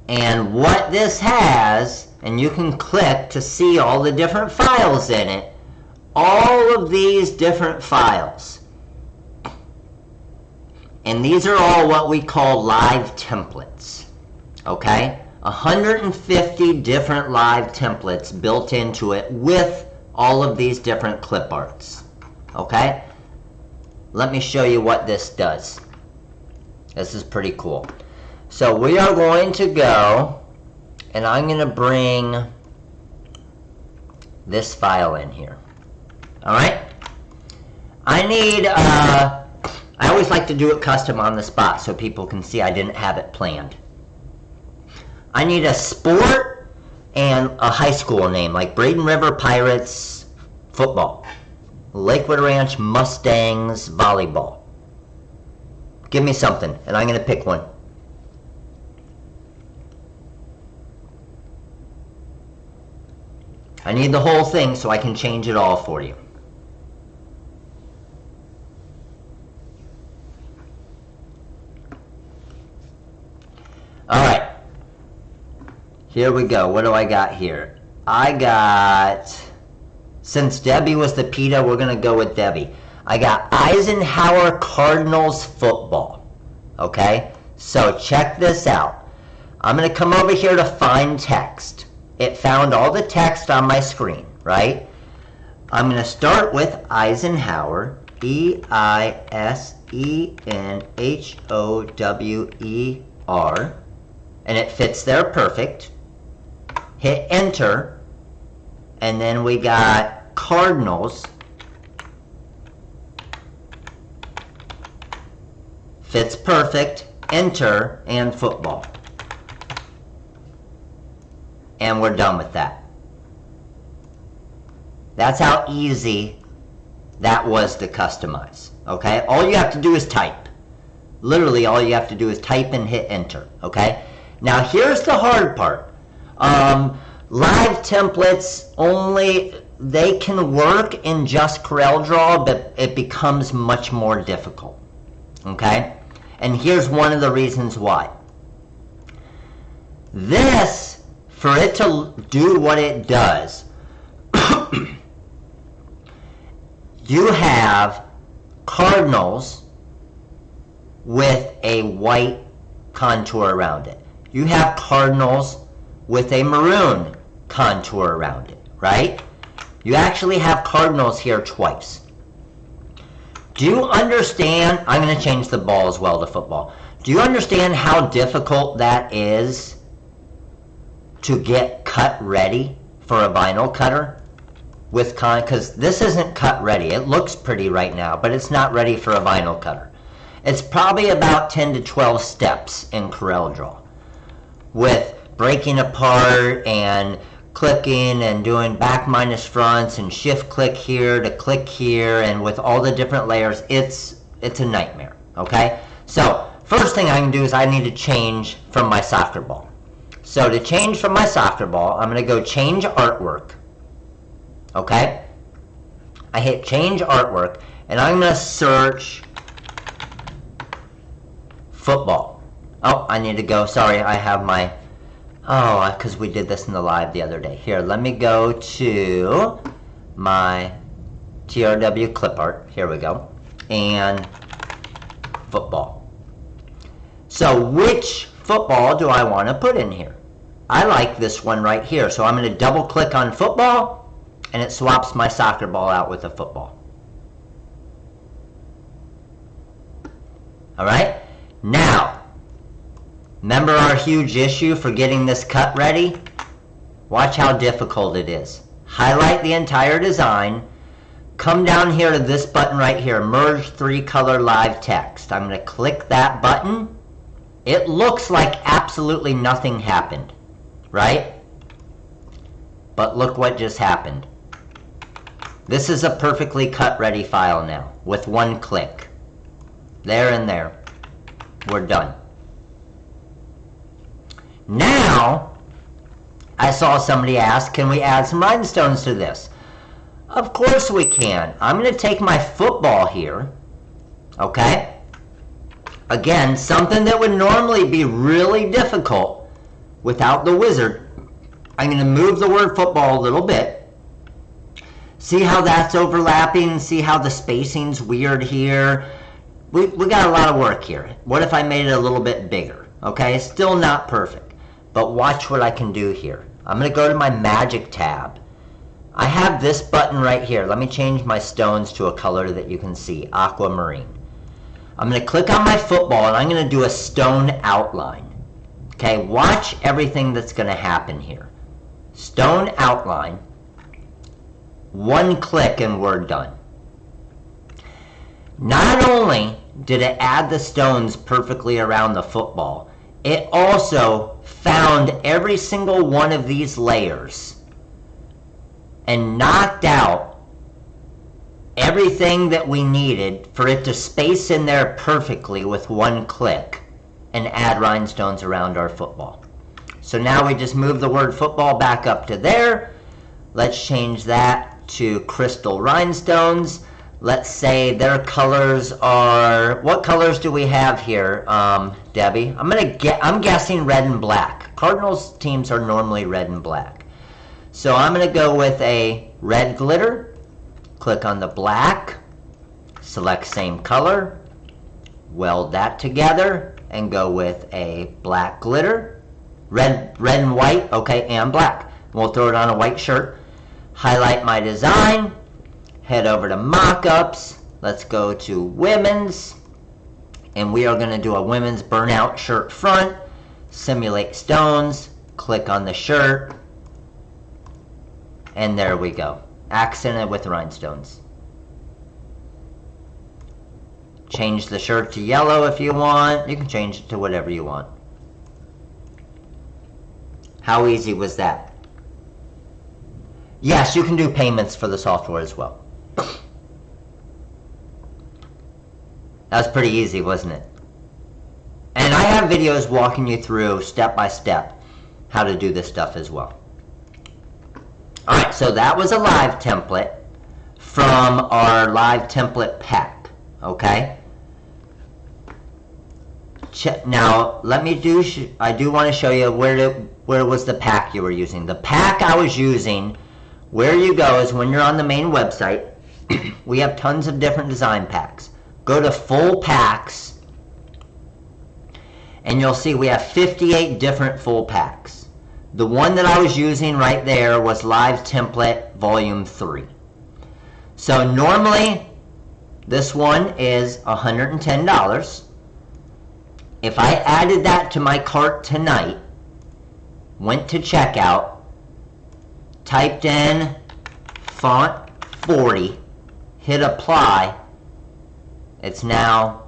[SPEAKER 1] And what this has, and you can click to see all the different files in it, all of these different files. And these are all what we call live templates. Okay? 150 different live templates built into it with all of these different clip arts. Okay? Let me show you what this does. This is pretty cool. So we are going to go, and I'm going to bring this file in here. Alright? I need, I always like to do it custom on the spot so people can see I didn't have it planned. I need a sport and a high school name, like Braden River Pirates football, Lakewood Ranch Mustangs volleyball. Give me something, and I'm going to pick one. I need the whole thing so I can change it all for you. Alright. Here we go. What do I got here? I got, since Debbie was the PETA, we're going to go with Debbie. I got Eisenhower Cardinals football. Okay? So check this out. I'm going to come over here to find text. It found all the text on my screen, right? I'm going to start with Eisenhower, E-I-S-E-N-H-O-W-E-R, and it fits there perfect. Hit enter, and then we got Cardinals, fits perfect, enter, and football. And we're done with that. That's how easy that was to customize. Okay? All you have to do is type. Literally all you have to do is type and hit enter. Okay? Now here's the hard part. Live templates only, they can work in just Coreldraw, but it becomes much more difficult. Okay? And here's one of the reasons why. This, for it to do what it does, you have cardinals with a white contour around it. You have cardinals with a maroon contour around it, right? You actually have cardinals here twice. Do you understand? I'm going to change the ball as well to football. Do you understand how difficult that is to get cut ready for a vinyl cutter? Because this isn't cut ready. It looks pretty right now, but it's not ready for a vinyl cutter. It's probably about 10 to 12 steps in Coreldraw, with breaking apart and clicking and doing back minus fronts and shift click here to click here, and with all the different layers, it's a nightmare. Okay, so first thing I can do is I need to change from my soccer ball. So to change from my soccer ball, I'm going to go change artwork. Okay, I hit change artwork, and I'm going to search football. Oh, I need to go, sorry, I have my, because we did this in the live the other day. Here, let me go to my TRW clip art. Here we go. And football. So which football do I want to put in here? I like this one right here. So I'm going to double click on football, and it swaps my soccer ball out with a football. All right. Now, remember our huge issue for getting this cut ready? Watch how difficult it is. Highlight the entire design. Come down here to this button right here, Merge 3-Color Live Text. I'm going to click that button. It looks like absolutely nothing happened, right? But look what just happened. This is a perfectly cut ready file now with one click. There and there. We're done. Now, I saw somebody ask, can we add some rhinestones to this? Of course we can. I'm going to take my football here, okay? Again, something that would normally be really difficult without the wizard. I'm going to move the word football a little bit. See how that's overlapping? See how the spacing's weird here? We got a lot of work here. What if I made it a little bit bigger? Okay, still not perfect. But watch what I can do here. I'm going to go to my Magic tab. I have this button right here. Let me change my stones to a color that you can see, aquamarine. I'm going to click on my football, and I'm going to do a stone outline. Okay, watch everything that's going to happen here. Stone outline. One click and we're done. Not only did it add the stones perfectly around the football, it also found every single one of these layers and knocked out everything that we needed for it to space in there perfectly with one click and add rhinestones around our football. So now we just move the word football back up to there. Let's change that to crystal rhinestones. Let's say their colors are, what colors do we have here, Debbie? I'm guessing red and black. Cardinals teams are normally red and black. So I'm going to go with a red glitter. Click on the black. Select same color. Weld that together and go with a black glitter. Red and white, okay, and black. We'll throw it on a white shirt. Highlight my design. Head over to mockups. Let's go to women's. And we are going to do a women's burnout shirt front. Simulate stones. Click on the shirt. And there we go. Accented with rhinestones. Change the shirt to yellow if you want. You can change it to whatever you want. How easy was that? Yes, you can do payments for the software as well. That was pretty easy, wasn't it? And I have videos walking you through step by step how to do this stuff as well. Alright, so that was a live template from our live template pack. Okay? Now, I do want to show you where was the pack you were using. The pack I was using, where you go is when you're on the main website, we have tons of different design packs. Go to full packs, and you'll see we have 58 different full packs. The one that I was using right there was Live Template Volume 3. So normally, this one is $110. If I added that to my cart tonight, went to checkout, typed in font 40, hit apply, it's now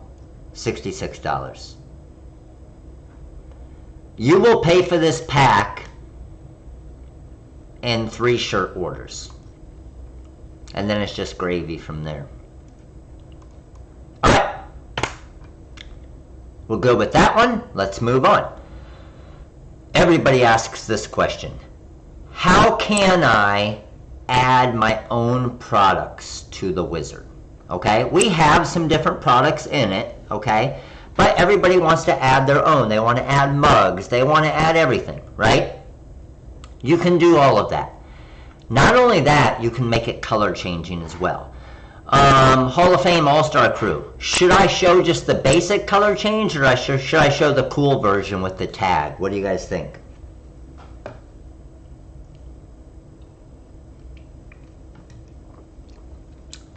[SPEAKER 1] $66. You will pay for this pack in 3 shirt orders. And then it's just gravy from there. Alright. We'll go with that one. Let's move on. Everybody asks this question. How can I add my own products to the wizard? Okay, we have some different products in it, okay? But everybody wants to add their own. They want to add mugs. They want to add everything, right? You can do all of that. Not only that, you can make it color changing as well. Hall of Fame All-Star Crew. Should I show just the basic color change, or should I show the cool version with the tag? What do you guys think?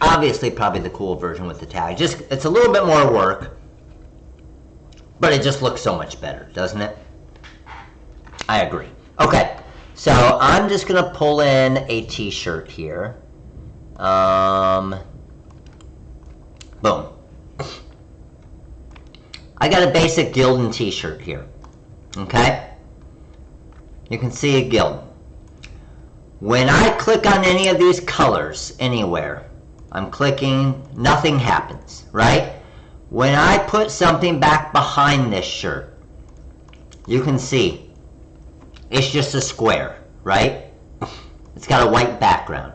[SPEAKER 1] Obviously, probably the cool version with the tag. Just, it's a little bit more work, but it just looks so much better, doesn't it? I agree. Okay, so I'm just going to pull in a t-shirt here. Boom. I got a basic Gildan t-shirt here. Okay? You can see a Gildan. When I click on any of these colors anywhere, I'm clicking, nothing happens, right? When I put something back behind this shirt, you can see it's just a square, right? It's got a white background.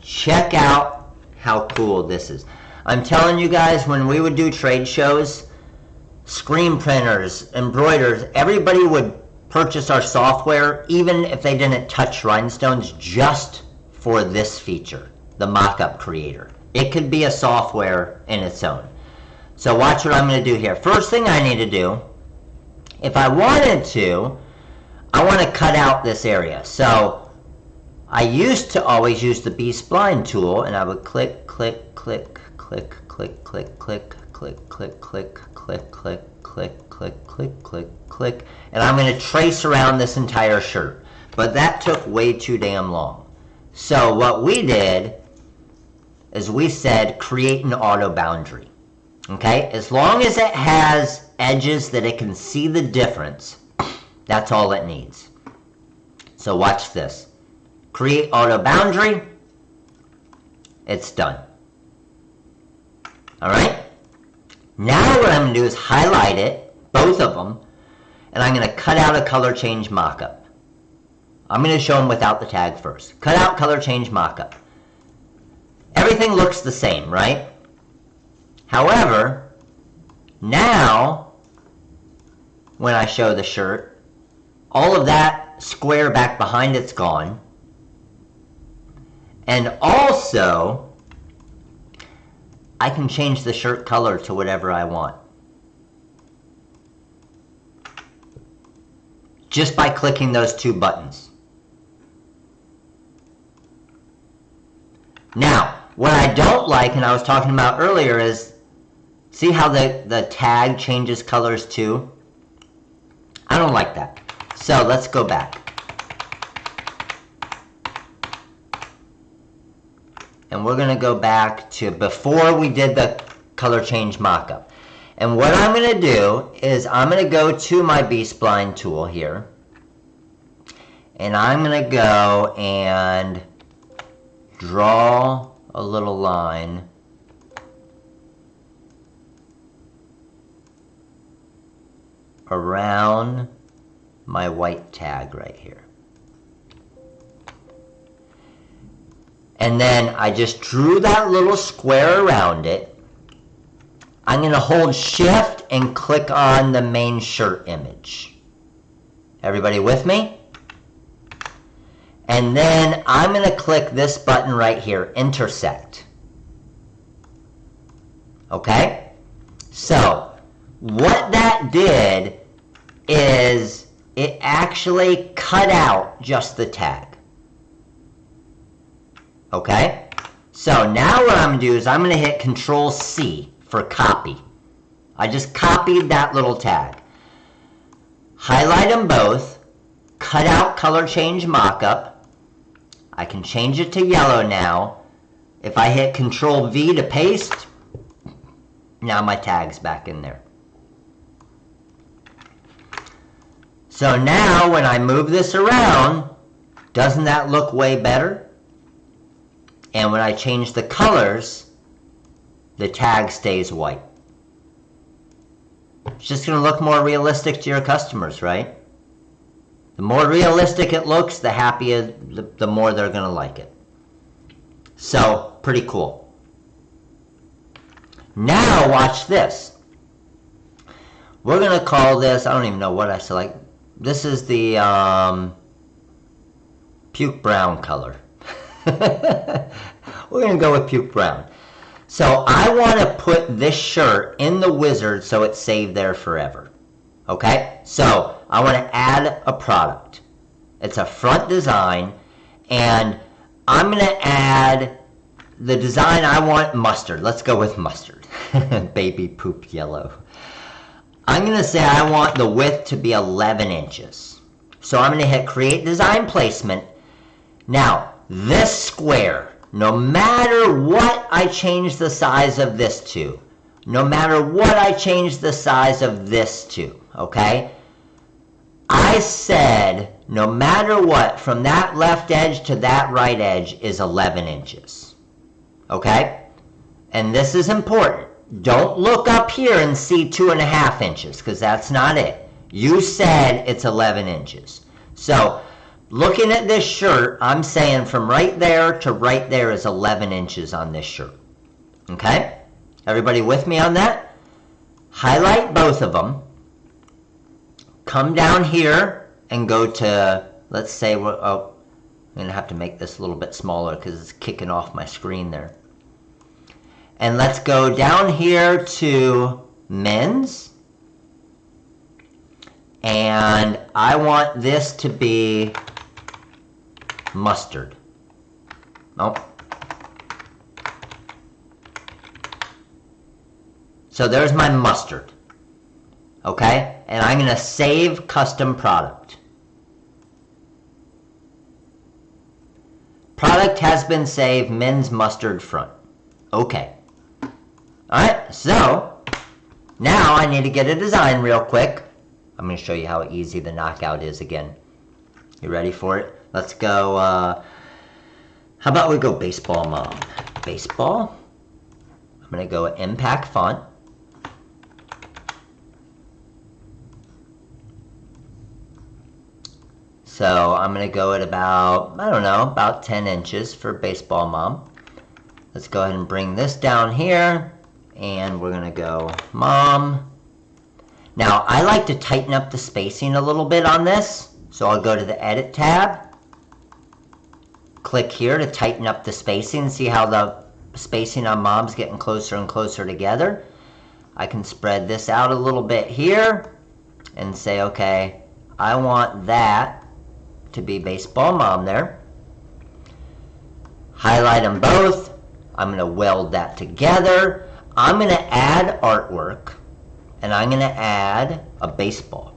[SPEAKER 1] Check out how cool this is. I'm telling you guys, when we would do trade shows, screen printers, embroiders, everybody would purchase our software, even if they didn't touch rhinestones, just for this feature, the mock-up creator. It could be a software in its own. So watch what I'm going to do here. First thing I need to do, if I wanted to, I want to cut out this area. So I used to always use the B-spline tool, and I would click, click, click, click, click, click, click, click, click, click, click, click, click, click, click, click, click, and I'm going to trace around this entire shirt. But that took way too damn long. So what we did is we said create an auto boundary. Okay? As long as it has edges that it can see the difference, that's all it needs. So watch this. Create auto boundary. It's done. Alright? Now what I'm going to do is highlight it, both of them, and I'm going to cut out a color change mockup. I'm going to show them without the tag first. Cut out color change mockup. Everything looks the same, right? However, now, when I show the shirt, all of that square back behind it's gone. And also, I can change the shirt color to whatever I want. Just by clicking those two buttons. Now, what I don't like, and I was talking about earlier, is see how the tag changes colors too? I don't like that. So let's go back. And we're going to go back to before we did the color change mockup. And what I'm going to do is I'm going to go to my B-spline tool here. And I'm going to go and draw a little line around my white tag right here. And then I just drew that little square around it. I'm going to hold Shift and click on the main shirt image. Everybody with me? And then I'm going to click this button right here, Intersect. Okay? So, what that did is it actually cut out just the tag. Okay? So now what I'm going to do is I'm going to hit Control-C for copy. I just copied that little tag. Highlight them both. Cut out color change mockup. I can change it to yellow now. If I hit Control-V to paste, Now my tag's back in there. So now when I move this around, doesn't that look way better? And when I change the colors, the tag stays white. It's just going to look more realistic to your customers, right? The more realistic it looks, the happier, the more they're going to like it. So, pretty cool. Now, watch this. We're going to call this, I don't even know what I select. This is the puke brown color. We're going to go with puke brown. So I want to put this shirt in the wizard so it's saved there forever. Okay? So I want to add a product. It's a front design, and I'm going to add the design I want, mustard. Let's go with mustard. Baby poop yellow. I'm going to say I want the width to be 11 inches. So I'm going to hit Create Design Placement. Now, this square, no matter what I change the size of this to, no matter what I change the size of this to, okay? I said no matter what, from that left edge to that right edge is 11 inches, okay? And this is important. Don't look up here and see 2.5 inches, because that's not it. You said it's 11 inches. So, looking at this shirt, I'm saying from right there to right there is 11 inches on this shirt. Okay? Everybody with me on that? Highlight both of them. Come down here and go to, let's say, I'm going to have to make this a little bit smaller because it's kicking off my screen there. And let's go down here to men's. And I want this to be mustard. Nope. So there's my mustard. Okay? And I'm going to save custom product. Product has been saved, men's mustard front. Okay. Alright, so now I need to get a design real quick. I'm going to show you how easy the knockout is again. You ready for it? Let's go, how about we go baseball mom? Baseball. I'm going to go impact font. So I'm going to go at about, I don't know, about 10 inches for baseball mom. Let's go ahead and bring this down here. And we're going to go mom. Now, I like to tighten up the spacing a little bit on this. So I'll go to the Edit tab. Click here to tighten up the spacing. See how the spacing on mom's getting closer and closer together. I can spread this out a little bit here. And say, okay, I want that to be baseball mom there. Highlight them both. I'm going to weld that together. I'm going to add artwork, and I'm going to add a baseball.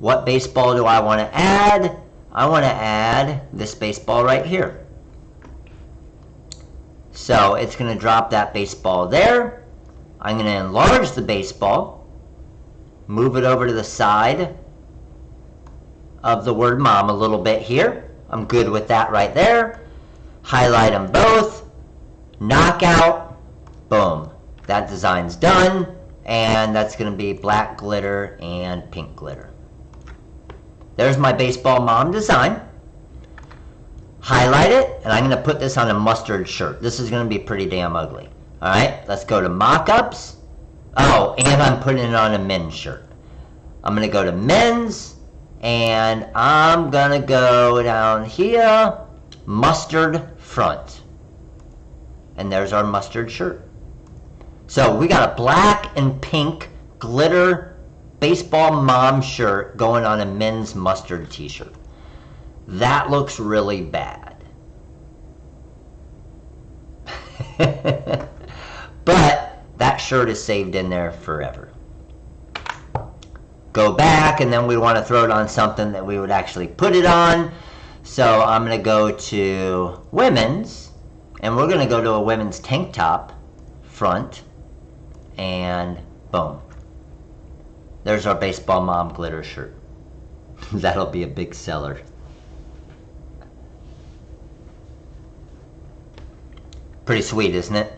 [SPEAKER 1] What baseball do I want to add? I want to add this baseball right here. So it's going to drop that baseball there. I'm going to enlarge the baseball, move it over to the side of the word mom a little bit here. I'm good with that right there. Highlight them both. Knockout, boom, that design's done, and that's going to be black glitter and pink glitter. There's my baseball mom design. Highlight it, and I'm going to put this on a mustard shirt. This is going to be pretty damn ugly. Alright, let's go to mockups. Oh, and I'm putting it on a men's shirt. I'm going to go to men's, and I'm going to go down here, mustard front. And there's our mustard shirt. So we got a black and pink glitter baseball mom shirt going on a men's mustard t-shirt. That looks really bad. But that shirt is saved in there forever. Go back, and then we want to throw it on something that we would actually put it on. So I'm going to go to women's. And we're going to go to a women's tank top front, and boom. There's our baseball mom glitter shirt. That'll be a big seller. Pretty sweet, isn't it?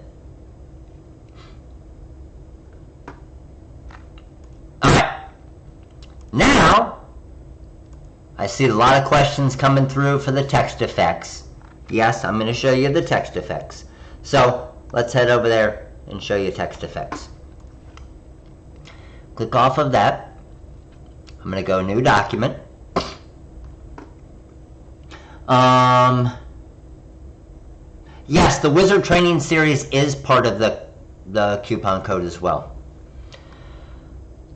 [SPEAKER 1] Alright. Now, I see a lot of questions coming through for the text effects. Yes, I'm going to show you the text effects. So, let's head over there and show you text effects. Click off of that. I'm going to go New Document. Yes, the Wizard Training Series is part of the coupon code as well.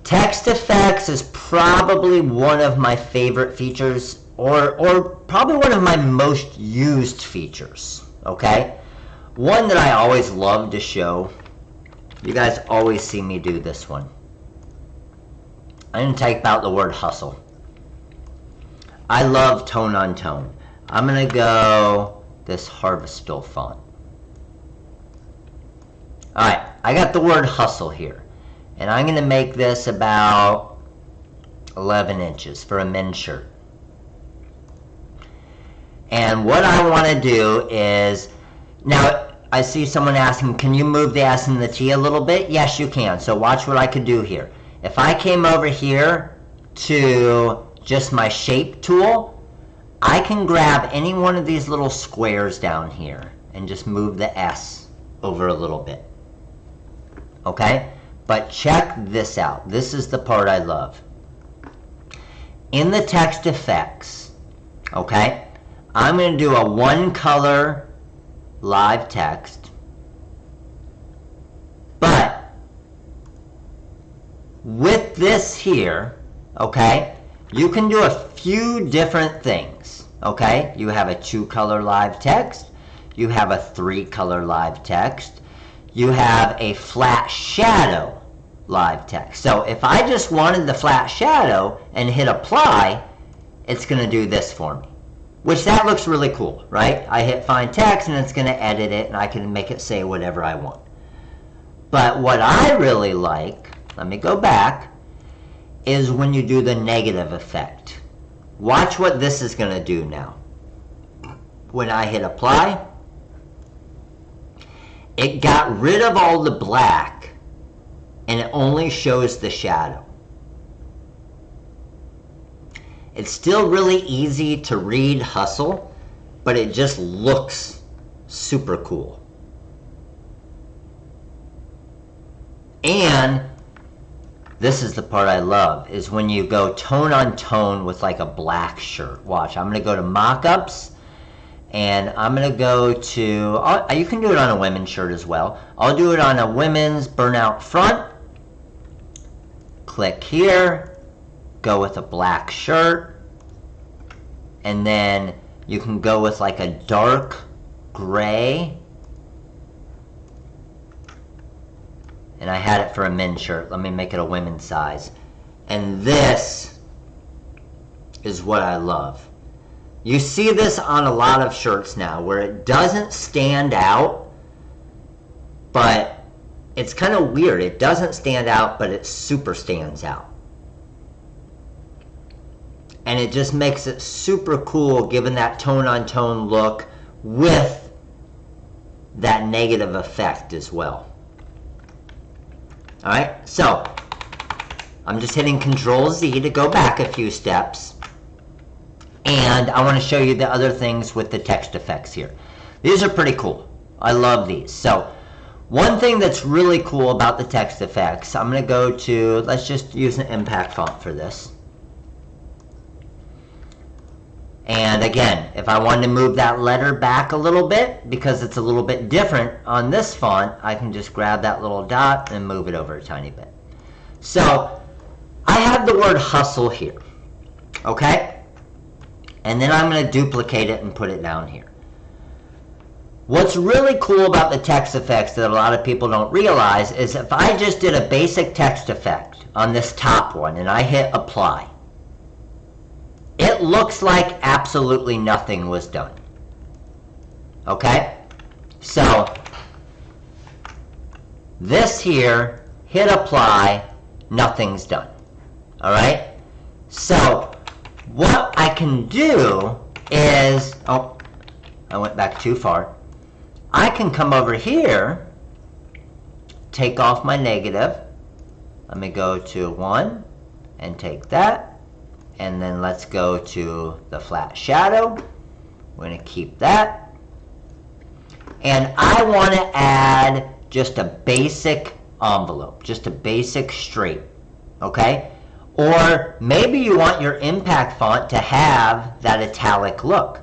[SPEAKER 1] Text effects is probably one of my favorite features, or probably one of my most used features, okay? One that I always love to show. You guys always see me do this one. I'm going to type out the word hustle. I love tone on tone. I'm going to go this Harvestville font. Alright, I got the word hustle here. And I'm going to make this about 11 inches for a men's shirt. And what I want to do is, now I see someone asking, can you move the S and the T a little bit? Yes, you can. So watch what I could do here. If I came over here to just my shape tool, I can grab any one of these little squares down here and just move the S over a little bit. Okay? But check this out. This is the part I love. In the text effects, okay, I'm going to do a one color live text. But with this here, okay, you can do a few different things, okay? You have a 2-color live text. You have a 3-color live text. You have a flat shadow live text. So if I just wanted the flat shadow and hit apply, it's going to do this for me. Which that looks really cool, right? I hit find text and it's going to edit it and I can make it say whatever I want. But what I really like, let me go back, is when you do the negative effect. Watch what this is going to do now. When I hit apply, it got rid of all the black and it only shows the shadow. It's still really easy to read hustle, but it just looks super cool. And this is the part I love, is when you go tone on tone with like a black shirt. Watch, I'm going to go to mockups, and I'm going to go to, you can do it on a women's shirt as well. I'll do it on a women's burnout front. Click here, go with a black shirt, and then you can go with like a dark gray. And I had it for a men's shirt. Let me make it a women's size. And this is what I love. You see this on a lot of shirts now where it doesn't stand out, but it's kind of weird. It doesn't stand out, but it super stands out. And it just makes it super cool given that tone-on-tone look with that negative effect as well. Alright, so I'm just hitting Control-Z to go back a few steps. And I want to show you the other things with the text effects here. These are pretty cool. I love these. So one thing that's really cool about the text effects, I'm going to go to, let's just use an impact font for this. And again, if I wanted to move that letter back a little bit, because it's a little bit different on this font, I can just grab that little dot and move it over a tiny bit. So I have the word hustle here, okay? And then I'm going to duplicate it and put it down here. What's really cool about the text effects that a lot of people don't realize is if I just did a basic text effect on this top one and I hit apply, it looks like absolutely nothing was done. Okay? So this here, hit apply, nothing's done. All right? So what I can do is, oh, I went back too far. I can come over here, take off my negative. Let me go to 1 and take that. And then let's go to the flat shadow. We're going to keep that. And I want to add just a basic envelope, just a basic straight, okay? Or maybe you want your impact font to have that italic look.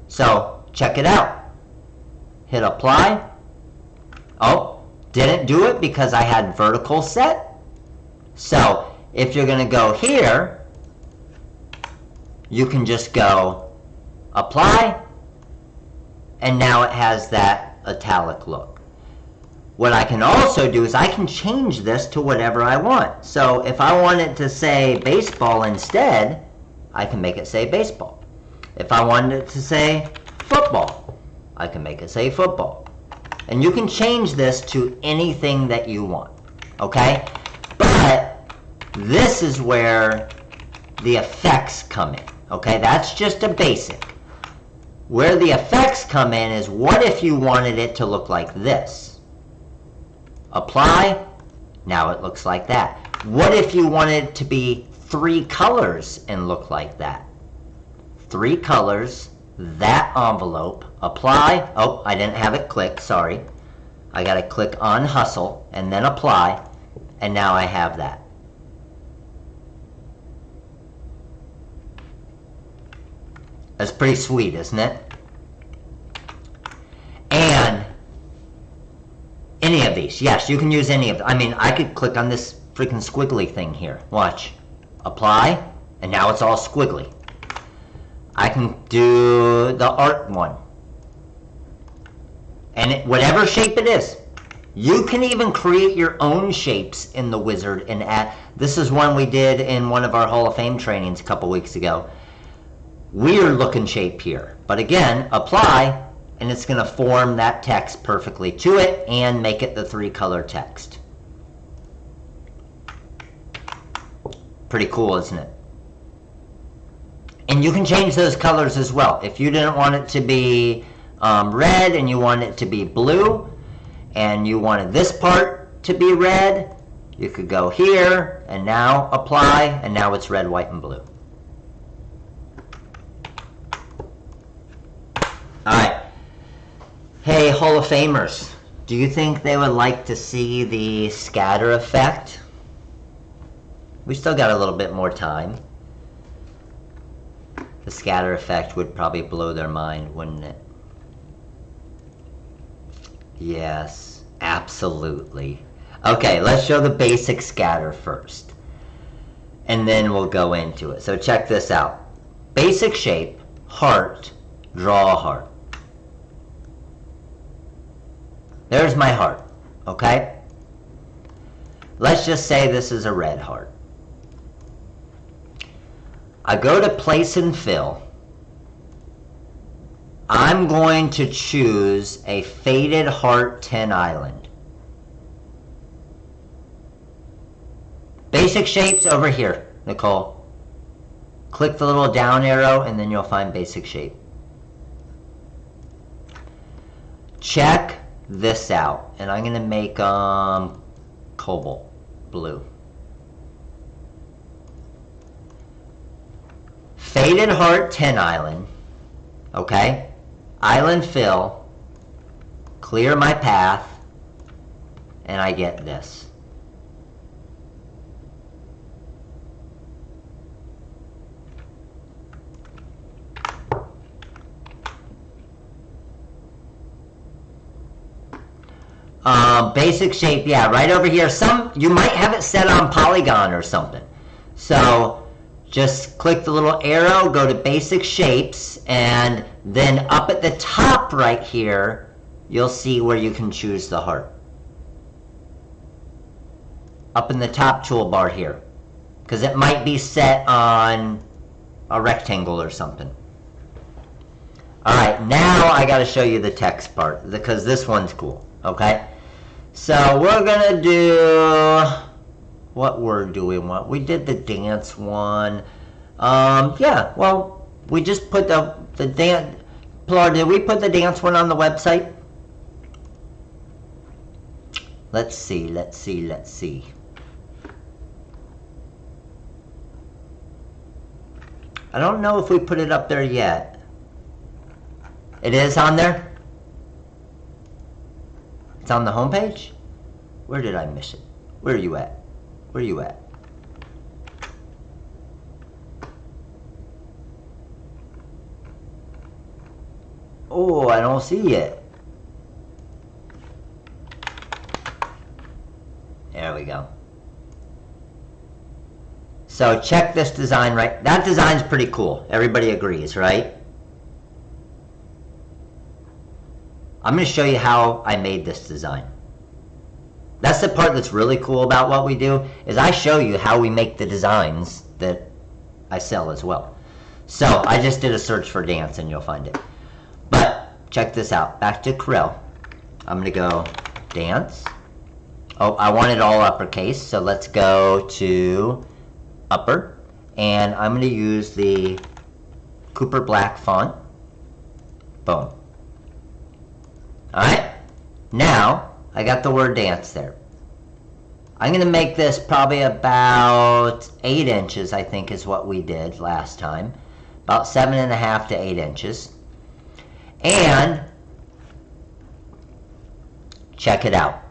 [SPEAKER 1] So check it out. Hit apply. Oh, didn't do it because I had vertical set. So if you're going to go here, you can just go apply, and now it has that italic look. What I can also do is I can change this to whatever I want. So if I want it to say baseball instead, I can make it say baseball. If I wanted it to say football, I can make it say football. And you can change this to anything that you want, okay? But this is where the effects come in, okay? That's just a basic. Where the effects come in is, what if you wanted it to look like this? Apply, now it looks like that. What if you wanted it to be 3 colors and look like that? 3 colors, that envelope, apply. Oh, I didn't have it click, sorry. I got to click on hustle and then apply, and now I have that. That's pretty sweet, isn't it? And any of these, yes, you can use any of them. I mean, I could click on this freaking squiggly thing here. Watch. Apply, and now it's all squiggly. I can do the art one. And whatever shape it is. You can even create your own shapes in the wizard and add. This is one we did in one of our Hall of Fame trainings a couple weeks ago. Weird looking shape here. But again, apply, and it's going to form that text perfectly to it and make it the 3-color text. Pretty cool, isn't it? And you can change those colors as well. If you didn't want it to be red and you want it to be blue, and you wanted this part to be red, you could go here and now apply, and now it's red, white, and blue. Alright. Hey, Hall of Famers, do you think they would like to see the scatter effect? We still got a little bit more time. The scatter effect would probably blow their mind, wouldn't it? Yes, absolutely. Okay, let's show the basic scatter first, and then we'll go into it. So check this out. Basic shape, heart, draw a heart. There's my heart, okay? Let's just say this is a red heart. I go to place and fill. I'm going to choose a faded heart 10 island. Basic shapes over here, Nicole. Click the little down arrow and then you'll find basic shape. Check this out, and I'm going to make cobalt blue. Faded heart 10 island, okay? Island fill, clear my path, and I get this. Basic shape, yeah, right over here. You might have it set on polygon or something. So just click the little arrow, go to basic shapes, and then up at the top right here, you'll see where you can choose the heart. Up in the top toolbar here, because it might be set on a rectangle or something. Alright, now I gotta show you the text part, because this one's cool, okay? So we're gonna do, what word do we want? We did the dance one. Yeah, well, we just put the dance, Pilar, did we put the dance one on the website? Let's see, let's see, let's see. I don't know if we put it up there yet. It is on there? It's on the homepage? Where did I miss it? Where are you at? Where are you at? Oh, I don't see it. There we go. So check this design right. That design's pretty cool. Everybody agrees, right? I'm going to show you how I made this design. That's the part that's really cool about what we do, is I show you how we make the designs that I sell as well. So I just did a search for dance and you'll find it. But check this out. Back to Corel. I'm going to go dance. Oh, I want it all uppercase, so let's go to upper. And I'm going to use the Cooper Black font. Boom. Alright, now I got the word dance there. I'm going to make this probably about 8 inches, I think is what we did last time. About 7.5 to 8 inches. And check it out.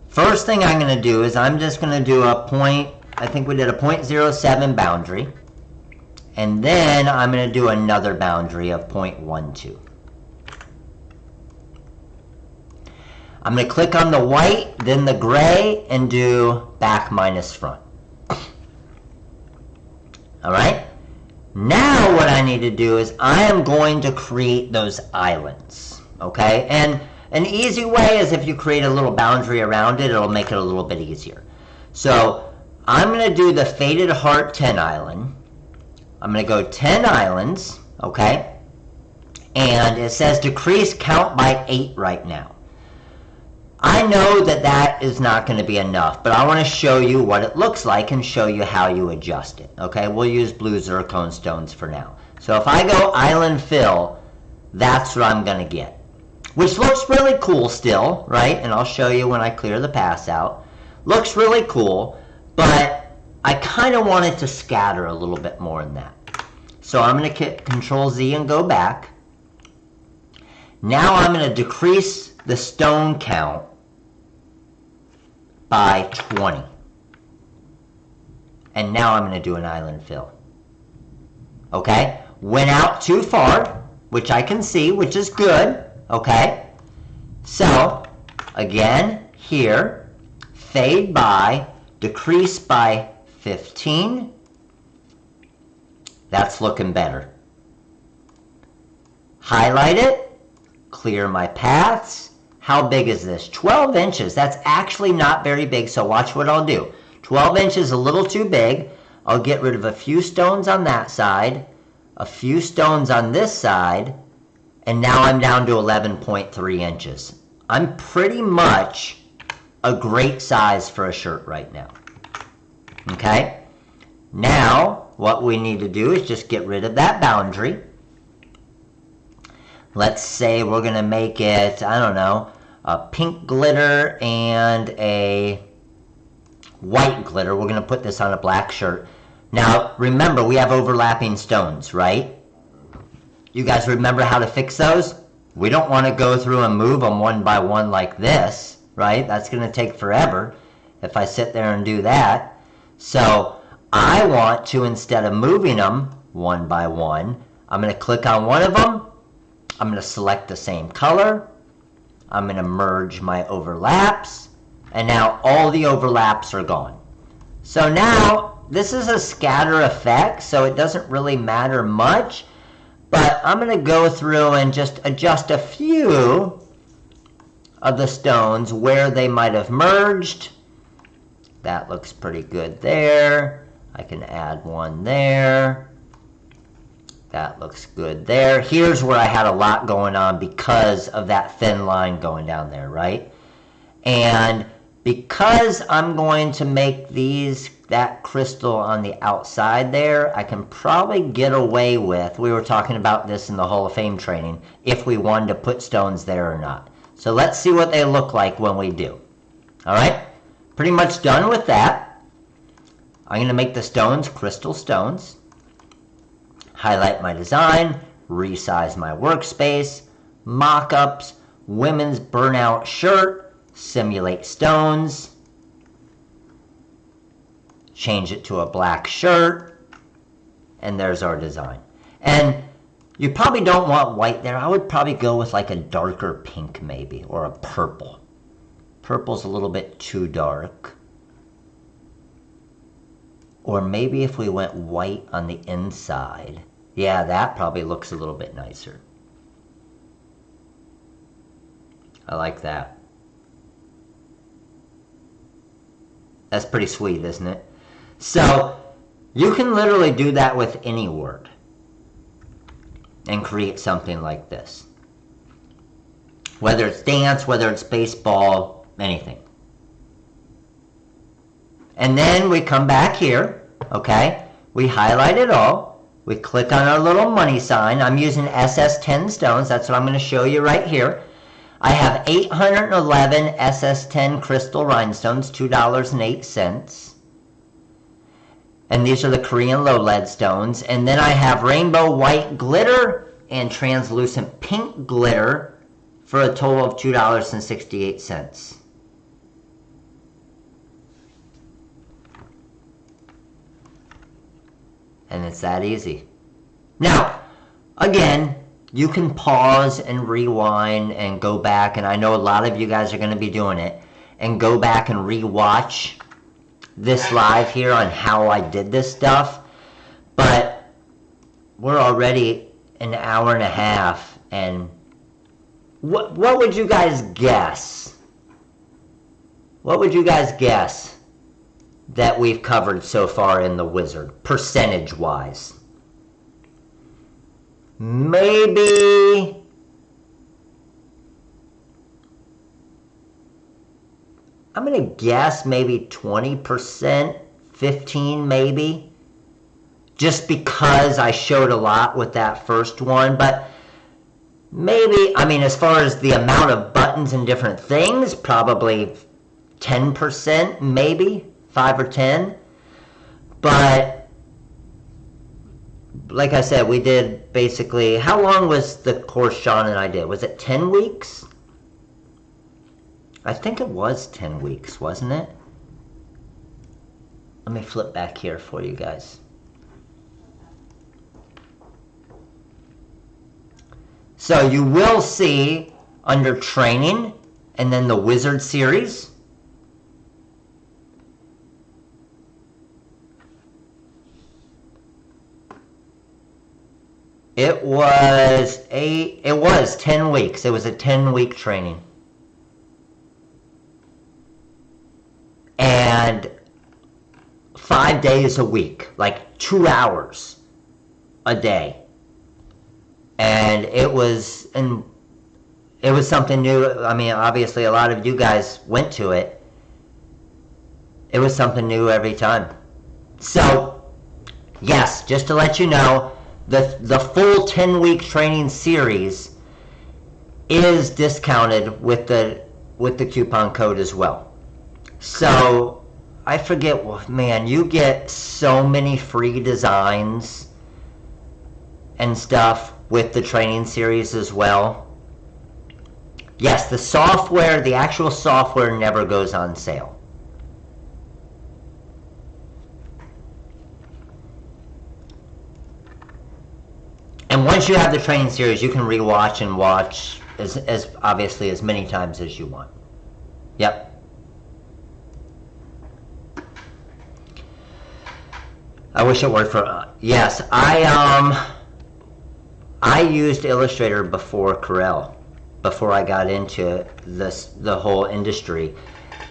[SPEAKER 1] First thing I'm going to do is I'm just going to do a point, I think we did a 0.07 boundary. And then I'm going to do another boundary of 0.12. I'm going to click on the white, then the gray, and do back minus front. Alright? Now what I need to do is I am going to create those islands. Okay? And an easy way is if you create a little boundary around it, it'll make it a little bit easier. So I'm going to do the Faded Heart 10 island. I'm going to go 10 islands. Okay? And it says decrease count by 8 right now. I know that that is not going to be enough, but I want to show you what it looks like and show you how you adjust it. Okay, we'll use blue zircon stones for now. So if I go island fill, that's what I'm going to get. Which looks really cool still, right? And I'll show you when I clear the pass out. Looks really cool, but I kind of want it to scatter a little bit more than that. So I'm going to hit Control Z and go back. Now I'm going to decrease the stone count by 20. And now I'm going to do an island fill. Okay? Went out too far, which I can see, which is good. Okay? So, again, here, fade by, decrease by 15. That's looking better. Highlight it, clear my paths. How big is this? 12 inches. That's actually not very big, so watch what I'll do. 12 inches is a little too big. I'll get rid of a few stones on that side, a few stones on this side, and now I'm down to 11.3 inches. I'm pretty much a great size for a shirt right now. Okay? Now, what we need to do is just get rid of that boundary. Let's say we're going to make it, I don't know, a pink glitter and a white glitter. We're going to put this on a black shirt. Now, remember, we have overlapping stones, right? You guys remember how to fix those? We don't want to go through and move them one by one like this, right? That's going to take forever if I sit there and do that. So I want to, instead of moving them one by one, I'm going to click on one of them. I'm going to select the same color. I'm going to merge my overlaps. And now all the overlaps are gone. So now this is a scatter effect, so it doesn't really matter much. But I'm going to go through and just adjust a few of the stones where they might have merged. That looks pretty good there. I can add one there. That looks good there. Here's where I had a lot going on because of that thin line going down there, right? And because I'm going to make that crystal on the outside there, I can probably get away with, we were talking about this in the Hall of Fame training, if we wanted to put stones there or not. So let's see what they look like when we do. All right, pretty much done with that. I'm going to make the stones crystal stones. Highlight my design, resize my workspace, mock-ups, women's burnout shirt, simulate stones, change it to a black shirt, and there's our design. And you probably don't want white there. I would probably go with like a darker pink maybe, or a purple. Purple's a little bit too dark. Or maybe if we went white on the inside. Yeah, that probably looks a little bit nicer. I like that. That's pretty sweet, isn't it? So, you can literally do that with any word and create something like this. Whether it's dance, whether it's baseball, anything. And then we come back here, okay? We highlight it all. We click on our little money sign. I'm using SS10 stones. That's what I'm going to show you right here. I have 811 SS10 crystal rhinestones, $2.08. And these are the Korean low lead stones. And then I have rainbow white glitter and translucent pink glitter for a total of $2.68. And it's that easy. Now, again, you can pause and rewind and go back, and I know a lot of you guys are going to be doing it, and go back and rewatch this live here on how I did this stuff. But we're already an hour and a half, and what would you guys guess? What would you guys guess that we've covered so far in the wizard, percentage-wise? Maybe I'm gonna guess maybe 20%, 15 maybe, just because I showed a lot with that first one. But maybe, I mean, as far as the amount of buttons and different things, probably 10%, maybe 5 or 10. But like I said, we did basically, how long was the course Sean and I did? Was it 10 weeks? I think it was 10 weeks, wasn't it? Let me flip back here for you guys. So you will see under training and then the wizard series. It was 10 weeks. It was a 10-week training. And 5 days a week, like 2 hours a day. And it was something new. I mean, obviously a lot of you guys went to it. It was something new every time. So, yes, just to let you know, the full 10-week training series is discounted with the coupon code as well. So I forget, man, you get so many free designs and stuff with the training series as well. Yes, the software, the actual software never goes on sale. And once you have the training series, you can rewatch and watch as obviously as many times as you want. Yep. I wish it worked for, yes, I used Illustrator before Corel, before I got into the whole industry.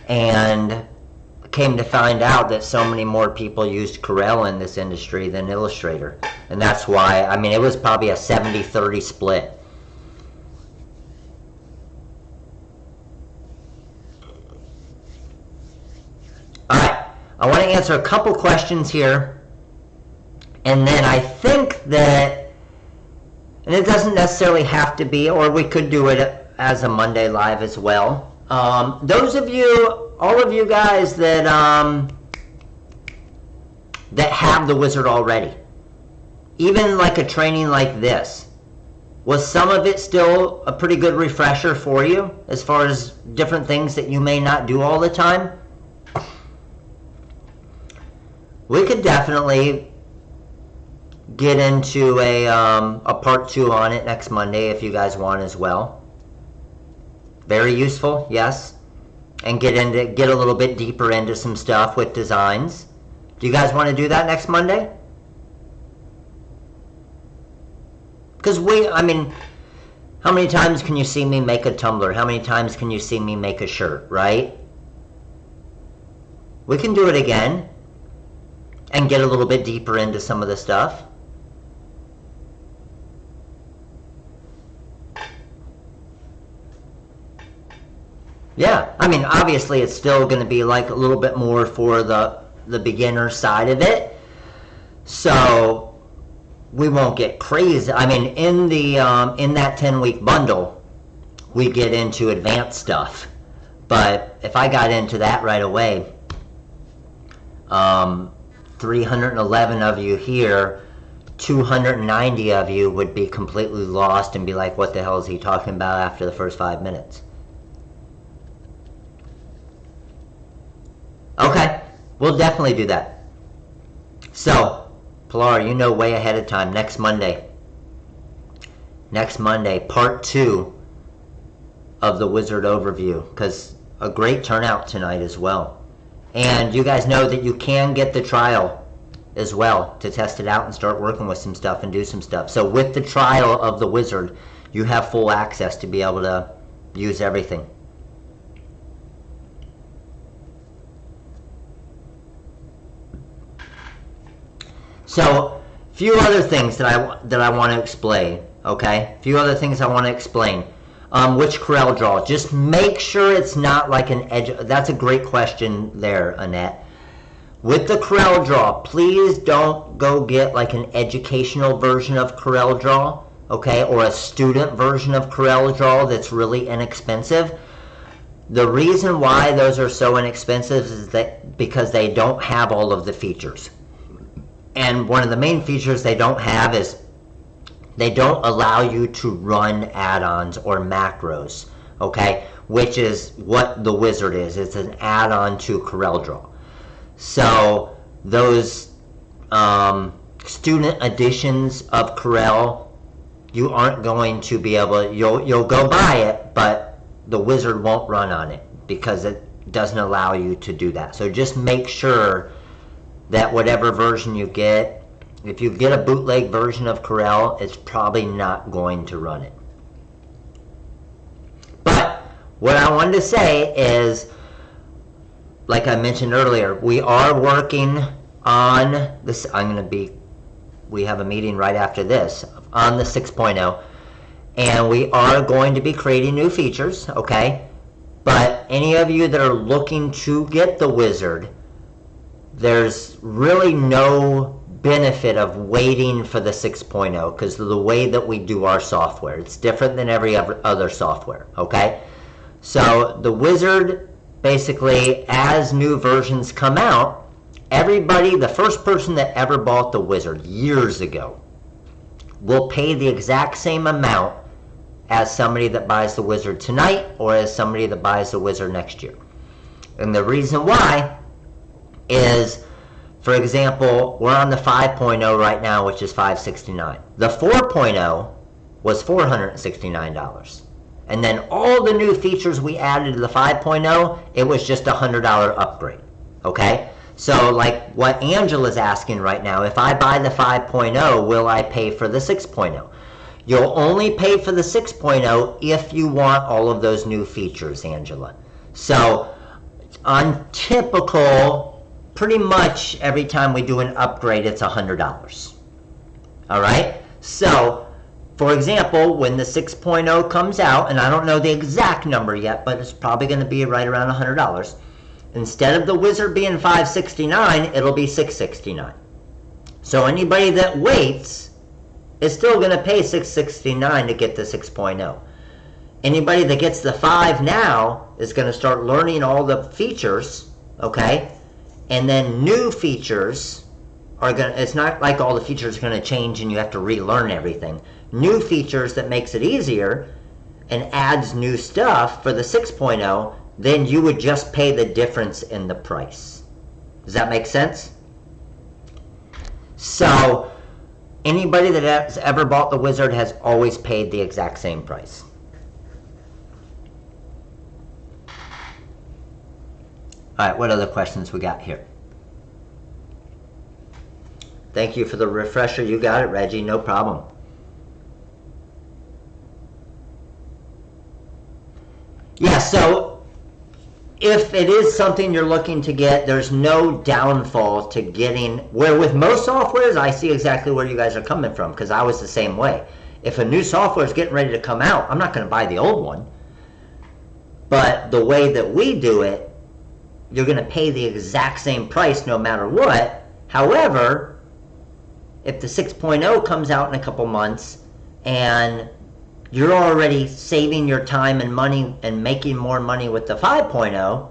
[SPEAKER 1] And came to find out that so many more people used Corel in this industry than Illustrator. And that's why, I mean, it was probably a 70-30 split. Alright, I want to answer a couple questions here. And then I think that, and it doesn't necessarily have to be, or we could do it as a Monday live as well. Those of you, all of you guys that that have the wizard already, even like a training like this, was some of it still a pretty good refresher for you as far as different things that you may not do all the time? We could definitely get into a part 2 on it next Monday if you guys want as well. Very useful, yes. And get a little bit deeper into some stuff with designs. Do you guys want to do that next Monday? Because I mean, how many times can you see me make a tumbler? How many times can you see me make a shirt, right? We can do it again and get a little bit deeper into some of the stuff. Yeah, I mean, obviously it's still going to be like a little bit more for the beginner side of it. So we won't get crazy. I mean, in that 10-week bundle, we get into advanced stuff. But if I got into that right away, 311 of you here, 290 of you would be completely lost and be like, what the hell is he talking about after the first 5 minutes? Okay, we'll definitely do that. So, Pilar, you know way ahead of time, next Monday, part 2 of the wizard overview, because a great turnout tonight as well. And you guys know that you can get the trial as well to test it out and start working with some stuff and do some stuff. So with the trial of the wizard, you have full access to be able to use everything. So, a few other things that I want to explain, okay? A few other things I want to explain. Which Coreldraw? Just make sure it's not like an edge. That's a great question there, Annette. With the Coreldraw, please don't go get like an educational version of Coreldraw, okay? Or a student version of Coreldraw that's really inexpensive. The reason why those are so inexpensive is that because they don't have all of the features. And one of the main features they don't have is they don't allow you to run add-ons or macros, okay? Which is what the wizard is. It's an add-on to Coreldraw. So those student editions of Corel, you aren't going to be able, you'll go buy it, but the wizard won't run on it because it doesn't allow you to do that. So just make sure that whatever version you get, if you get a bootleg version of Corel, it's probably not going to run it. But what I wanted to say is, like I mentioned earlier, we are working on this. We have a meeting right after this on the 6.0, and we are going to be creating new features, okay? But any of you that are looking to get the wizard, there's really no benefit of waiting for the 6.0 because of the way that we do our software. It's different than every other software, okay? So the wizard, basically, as new versions come out, everybody, the first person that ever bought the wizard years ago, will pay the exact same amount as somebody that buys the wizard tonight or as somebody that buys the wizard next year. And the reason why is, for example, we're on the 5.0 right now, which is $569. The 4.0 was $469. And then all the new features we added to the 5.0, it was just a $100 upgrade, okay? So like what Angela's asking right now, if I buy the 5.0, will I pay for the 6.0? You'll only pay for the 6.0 if you want all of those new features, Angela. So On typical, pretty much every time we do an upgrade, it's $100. All right? So, for example, when the 6.0 comes out, and I don't know the exact number yet, but it's probably going to be right around $100. Instead of the Wizard being $569, it'll be $669. So anybody that waits is still going to pay $669 to get the 6.0. Anybody that gets the 5 now is going to start learning all the features, okay? And then new features are going to, it's not like all the features are going to change and you have to relearn everything. New features that makes it easier and adds new stuff for the 6.0, then you would just pay the difference in the price. Does that make sense? So anybody that has ever bought the Wizard has always paid the exact same price. All right, what other questions we got here? Thank you for the refresher. You got it, Reggie. No problem. Yeah, so if it is something you're looking to get, there's no downfall to getting, where with most softwares, I see exactly where you guys are coming from, because I was the same way. If a new software is getting ready to come out, I'm not going to buy the old one. But the way that we do it, you're going to pay the exact same price no matter what. However, if the 6.0 comes out in a couple months and you're already saving your time and money and making more money with the 5.0,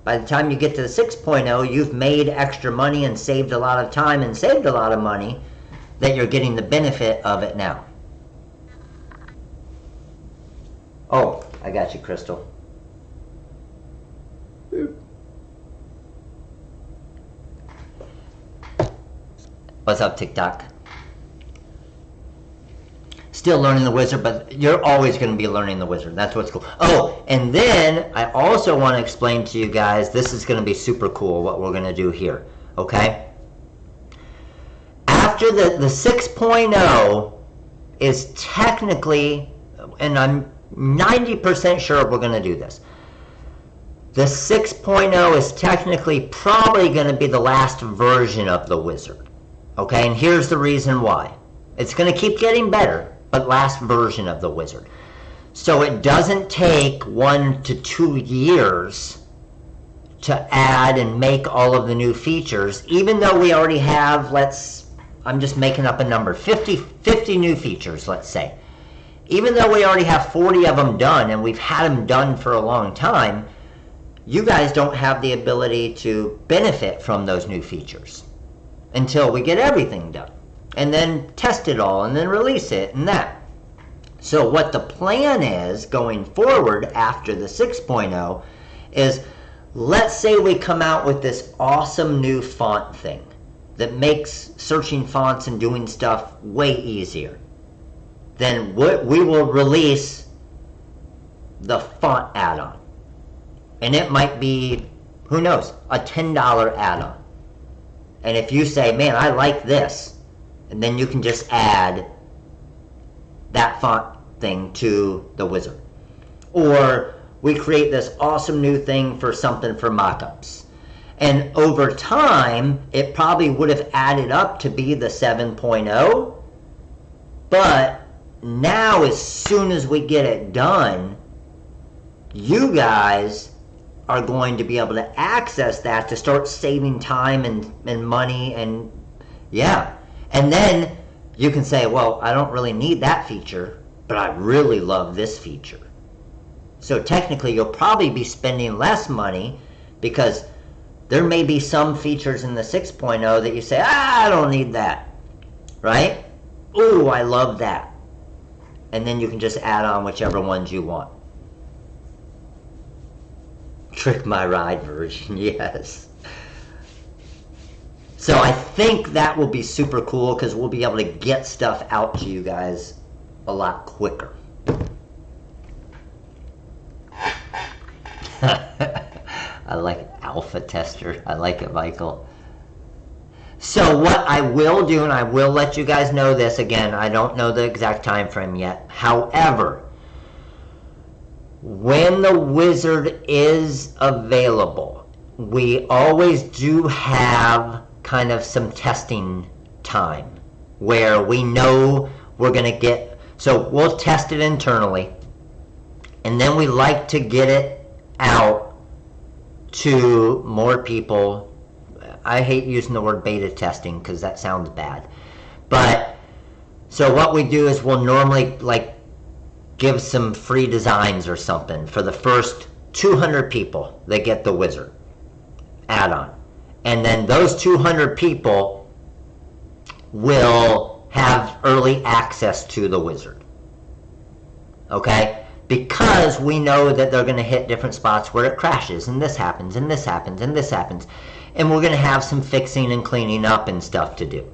[SPEAKER 1] by the time you get to the 6.0, you've made extra money and saved a lot of time and saved a lot of money that you're getting the benefit of it now. Oh, I got you, Crystal. What's up, TikTok? Still learning the Wizard, but you're always going to be learning the Wizard. That's what's cool. Oh, and then I also want to explain to you guys, this is going to be super cool what we're going to do here, okay? After the 6.0 is technically, and I'm 90% sure we're going to do this, the 6.0 is technically probably going to be the last version of the Wizard. Okay, and here's the reason why. It's going to keep getting better, but last version of the Wizard. So it doesn't take 1 to 2 years to add and make all of the new features, even though we already have, I'm just making up a number, 50 new features, let's say. Even though we already have 40 of them done, and we've had them done for a long time, you guys don't have the ability to benefit from those new features until we get everything done, and then test it all, and then release it, and that. So what the plan is going forward after the 6.0 is, let's say we come out with this awesome new font thing that makes searching fonts and doing stuff way easier. Then we will release the font add-on. And it might be, who knows, a $10 add-on. And if you say, man, I like this, and then you can just add that font thing to the Wizard. Or we create this awesome new thing for something for mockups. And over time, it probably would have added up to be the 7.0. But now, as soon as we get it done, you guys are going to be able to access that to start saving time and money, and yeah. And then you can say, well, I don't really need that feature, but I really love this feature. So technically you'll probably be spending less money, because there may be some features in the 6.0 that you say, I don't need that, right? Ooh, I love that. And then you can just add on whichever ones you want. Trick My Ride version, yes. So I think that will be super cool, because we'll be able to get stuff out to you guys a lot quicker. I like alpha tester. I like it, Michael. So what I will do, and I will let you guys know this, again, I don't know the exact time frame yet. However, when the wizard is available, we always do have kind of some testing time where we know we're going to get, so we'll test it internally, and then we like to get it out to more people. I hate using the word beta testing because that sounds bad, but so what we do is we'll normally like give some free designs or something for the first 200 people that get the wizard add-on, and then those 200 people will have early access to the wizard, okay? Because we know that they're going to hit different spots where it crashes, and this happens, and this happens, and this happens, and we're going to have some fixing and cleaning up and stuff to do,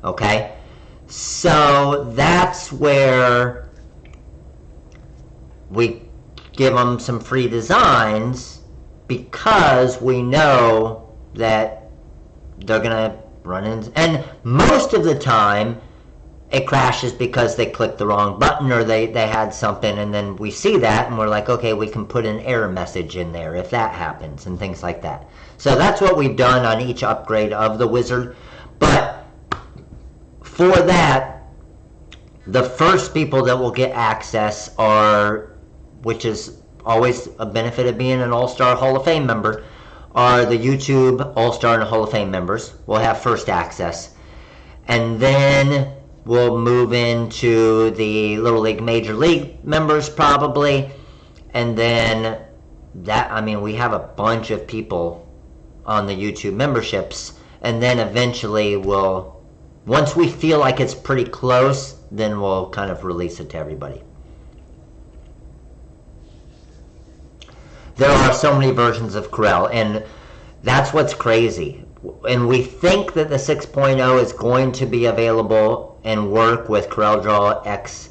[SPEAKER 1] okay? So that's where we give them some free designs, because we know that they're going to run in, and most of the time it crashes because they clicked the wrong button or they had something, and then we see that and we're like, okay, we can put an error message in there if that happens and things like that. So that's what we've done on each upgrade of the wizard. But for that, the first people that will get access are, which is always a benefit of being an All-Star Hall of Fame member, are the YouTube All-Star and Hall of Fame members. Will have first access. And then we'll move into the Little League, Major League members probably. And then that, I mean, we have a bunch of people on the YouTube memberships. And then eventually we'll, once we feel like it's pretty close, then we'll kind of release it to everybody. There are so many versions of Corel, and that's what's crazy. And we think that the 6.0 is going to be available and work with Coreldraw X.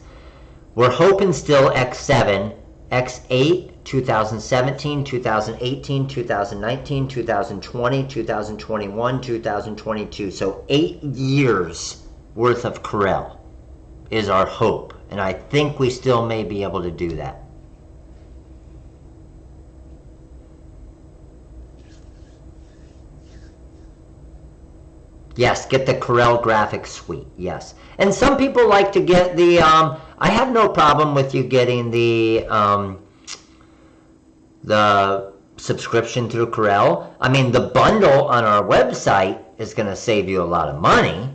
[SPEAKER 1] We're hoping still X7, X8, 2017, 2018, 2019, 2020, 2021, 2022. So 8 years worth of Corel is our hope. And I think we still may be able to do that. Yes, get the Corel graphics suite, yes. And some people like to get the, I have no problem with you getting the subscription through Corel. I mean, the bundle on our website is going to save you a lot of money,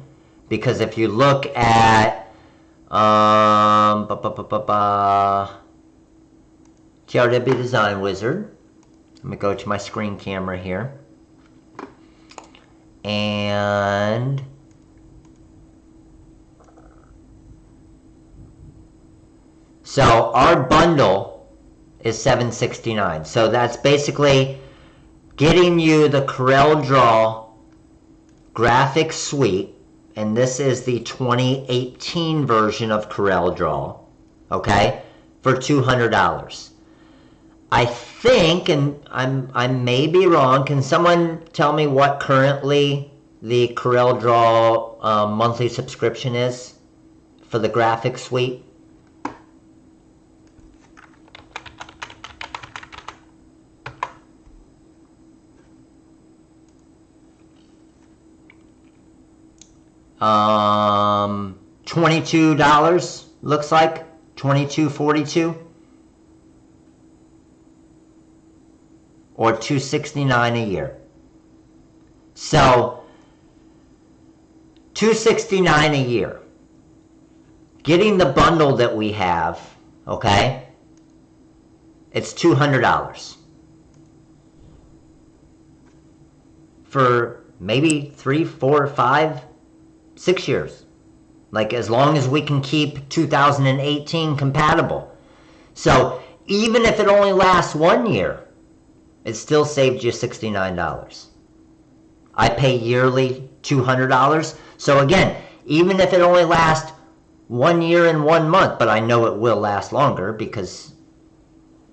[SPEAKER 1] because if you look at Trw Design Wizard, let me go to my screen camera here. And so our bundle is $7.69. So that's basically getting you the Coreldraw graphics suite, and this is the 2018 version of Coreldraw, okay, for $200. I think, and I may be wrong, can someone tell me what currently the Coreldraw monthly subscription is for the graphics suite? $22 looks like, $22.42. Or $269 a year. So $269 a year. Getting the bundle that we have, okay, it's $200 for maybe 3, 4, 5, 6 years. Like, as long as we can keep 2018 compatible. So even if it only lasts 1 year, it still saved you $69. I pay yearly $200. So again, even if it only lasts 1 year and 1 month, but I know it will last longer because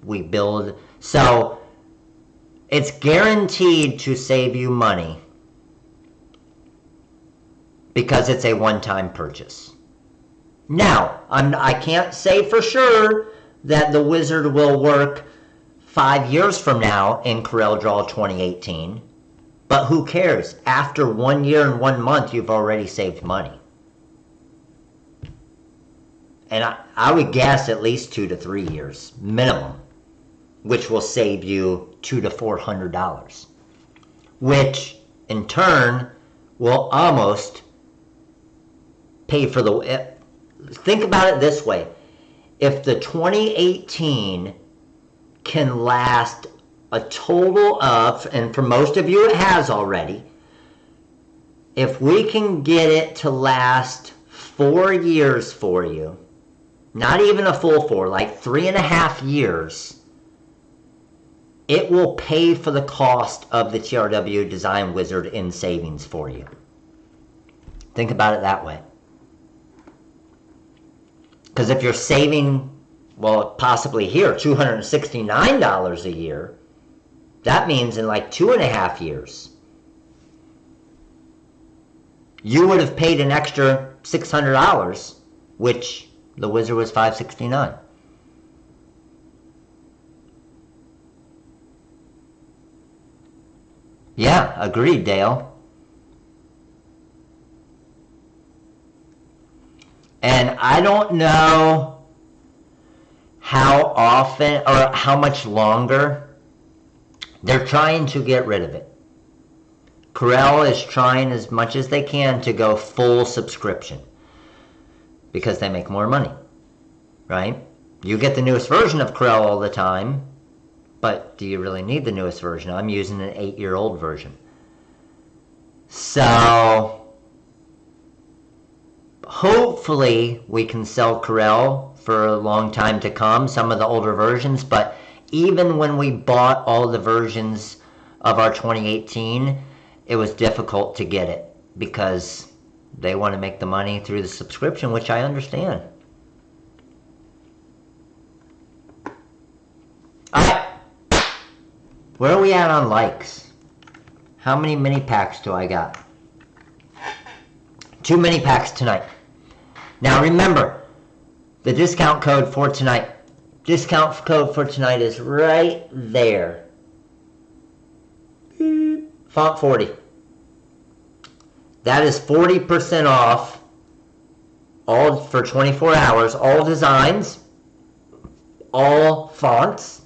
[SPEAKER 1] we build. So it's guaranteed to save you money because it's a one-time purchase. Now, I can't say for sure that the wizard will work 5 years from now in Coreldraw 2018, but who cares? After 1 year and 1 month, you've already saved money. And I would guess at least 2 to 3 years minimum, which will save you $200 to $400, which in turn will almost pay for the... Think about it this way. If the 2018 can last a total of, and for most of you it has already, if we can get it to last 4 years for you, not even a full 4, like 3.5 years, it will pay for the cost of the Trw Design Wizard in savings for you. Think about it that way. Because if you're saving, well, possibly here, $269 a year, that means in like 2.5 years, you would have paid an extra $600, which the wizard was $569. Yeah, agreed, Dale. And I don't know how often or how much longer they're trying to get rid of it. Corel is trying as much as they can to go full subscription because they make more money, right? You get the newest version of Corel all the time, but do you really need the newest version? I'm using an 8-year-old version. So hopefully we can sell Corel for a long time to come, some of the older versions, but even when we bought all the versions of our 2018, it was difficult to get it because they want to make the money through the subscription, which I understand. Alright, where are we at on likes? How many mini packs do I got? 2 mini packs tonight. Now remember, the discount code for tonight. Discount code for tonight is right there. Font 40. That is 40% off, all for 24 hours, all designs, all fonts,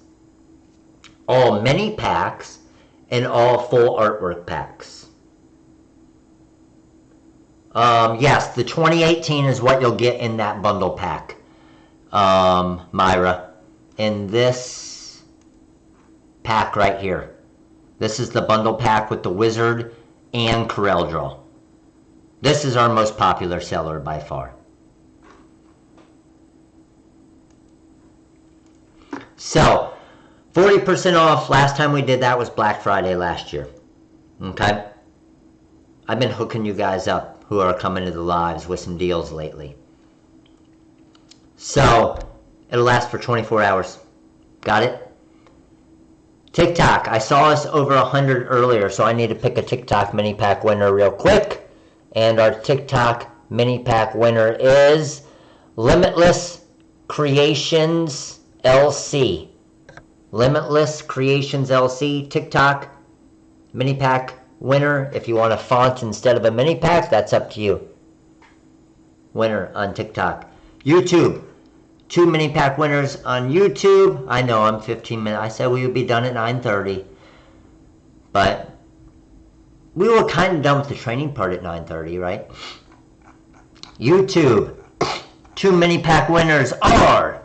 [SPEAKER 1] all mini packs, and all full artwork packs. Yes, the 2018 is what you'll get in that bundle pack, Myra. In this pack right here. This is the bundle pack with the wizard and Coreldraw. This is our most popular seller by far. So, 40% off. Last time we did that was Black Friday last year. Okay? I've been hooking you guys up who are coming to the lives with some deals lately. So, it'll last for 24 hours. Got it? TikTok. I saw us over 100 earlier, so I need to pick a TikTok mini pack winner real quick. And our TikTok mini pack winner is Limitless Creations LC. Limitless Creations LC, TikTok mini pack winner. If you want a font instead of a mini pack, that's up to you. Winner on TikTok. YouTube. 2 mini pack winners on YouTube. I know I'm 15 minutes. I said we would be done at 9:30. But we were kind of done with the training part at 9:30, right? YouTube. 2 mini pack winners are...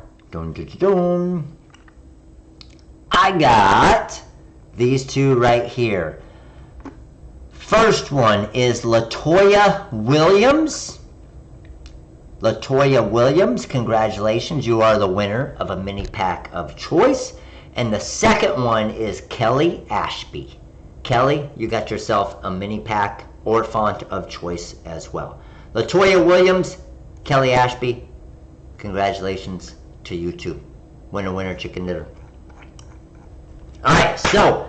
[SPEAKER 1] I got these 2 right here. First one is Latoya Williams. Latoya Williams, congratulations. You are the winner of a mini pack of choice. And the second one is Kelly Ashby. Kelly, you got yourself a mini pack or font of choice as well. Latoya Williams, Kelly Ashby, congratulations to you two. Winner, winner, chicken dinner. Alright, so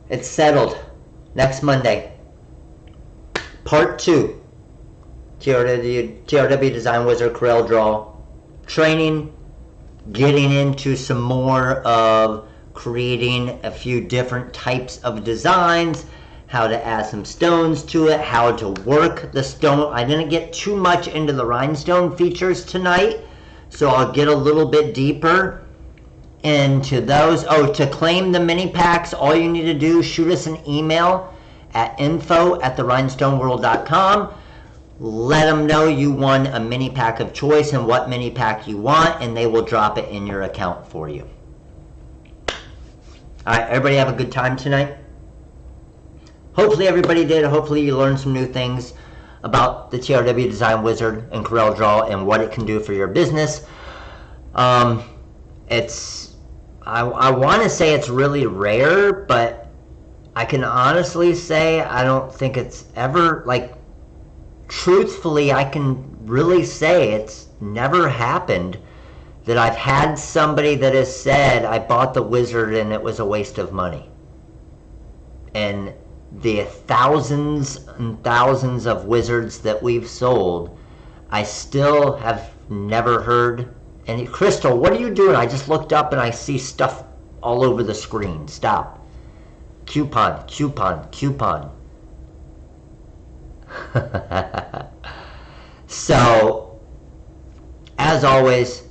[SPEAKER 1] it's settled. Next Monday, part 2. Trw Design Wizard Coreldraw training getting into some more of creating a few different types of designs, how to add some stones to it, how to work the stone. I didn't get too much into the rhinestone features tonight, so I'll get a little bit deeper into those. Oh, to claim the mini packs, all you need to do, shoot us an email at info@therhinestoneworld.com. Let them know you won a mini pack of choice and what mini pack you want, and they will drop it in your account for you. All right, everybody have a good time tonight. Hopefully everybody did. Hopefully you learned some new things about the TRW Design Wizard and Coreldraw and what it can do for your business. I want to say it's really rare, but I can honestly say I don't think it's ever, like, truthfully, I can really say it's never happened that I've had somebody that has said, I bought the wizard and it was a waste of money. And the thousands and thousands of wizards that we've sold, I still have never heard any. Crystal, what are you doing? I just looked up and I see stuff all over the screen. Stop. Coupon, coupon, coupon. So, as always,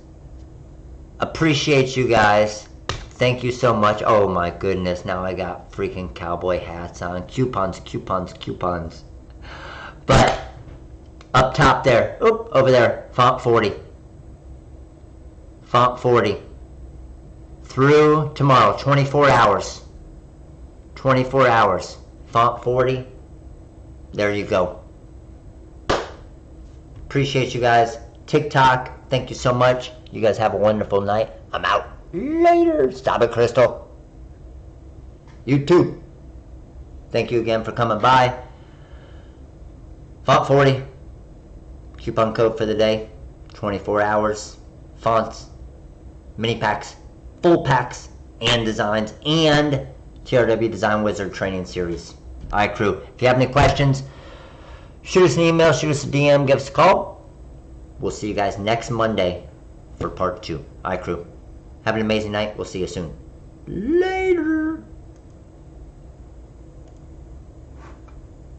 [SPEAKER 1] appreciate you guys. Thank you so much. Oh my goodness, now I got freaking cowboy hats on. Coupons, coupons, coupons. But up top there, over there, font 40. Font 40. Through tomorrow, 24 hours. 24 hours. Font 40. There you go. Appreciate you guys. TikTok, thank you so much. You guys have a wonderful night. I'm out. Later. Stop it, Crystal. You too. Thank you again for coming by. Font 40. Coupon code for the day. 24 hours. Fonts. Mini packs. Full packs. And designs. And TRW Design Wizard training series. Alright, crew. If you have any questions, shoot us an email, shoot us a DM, give us a call. We'll see you guys next Monday for part 2. Alright, crew. Have an amazing night. We'll see you soon. Later.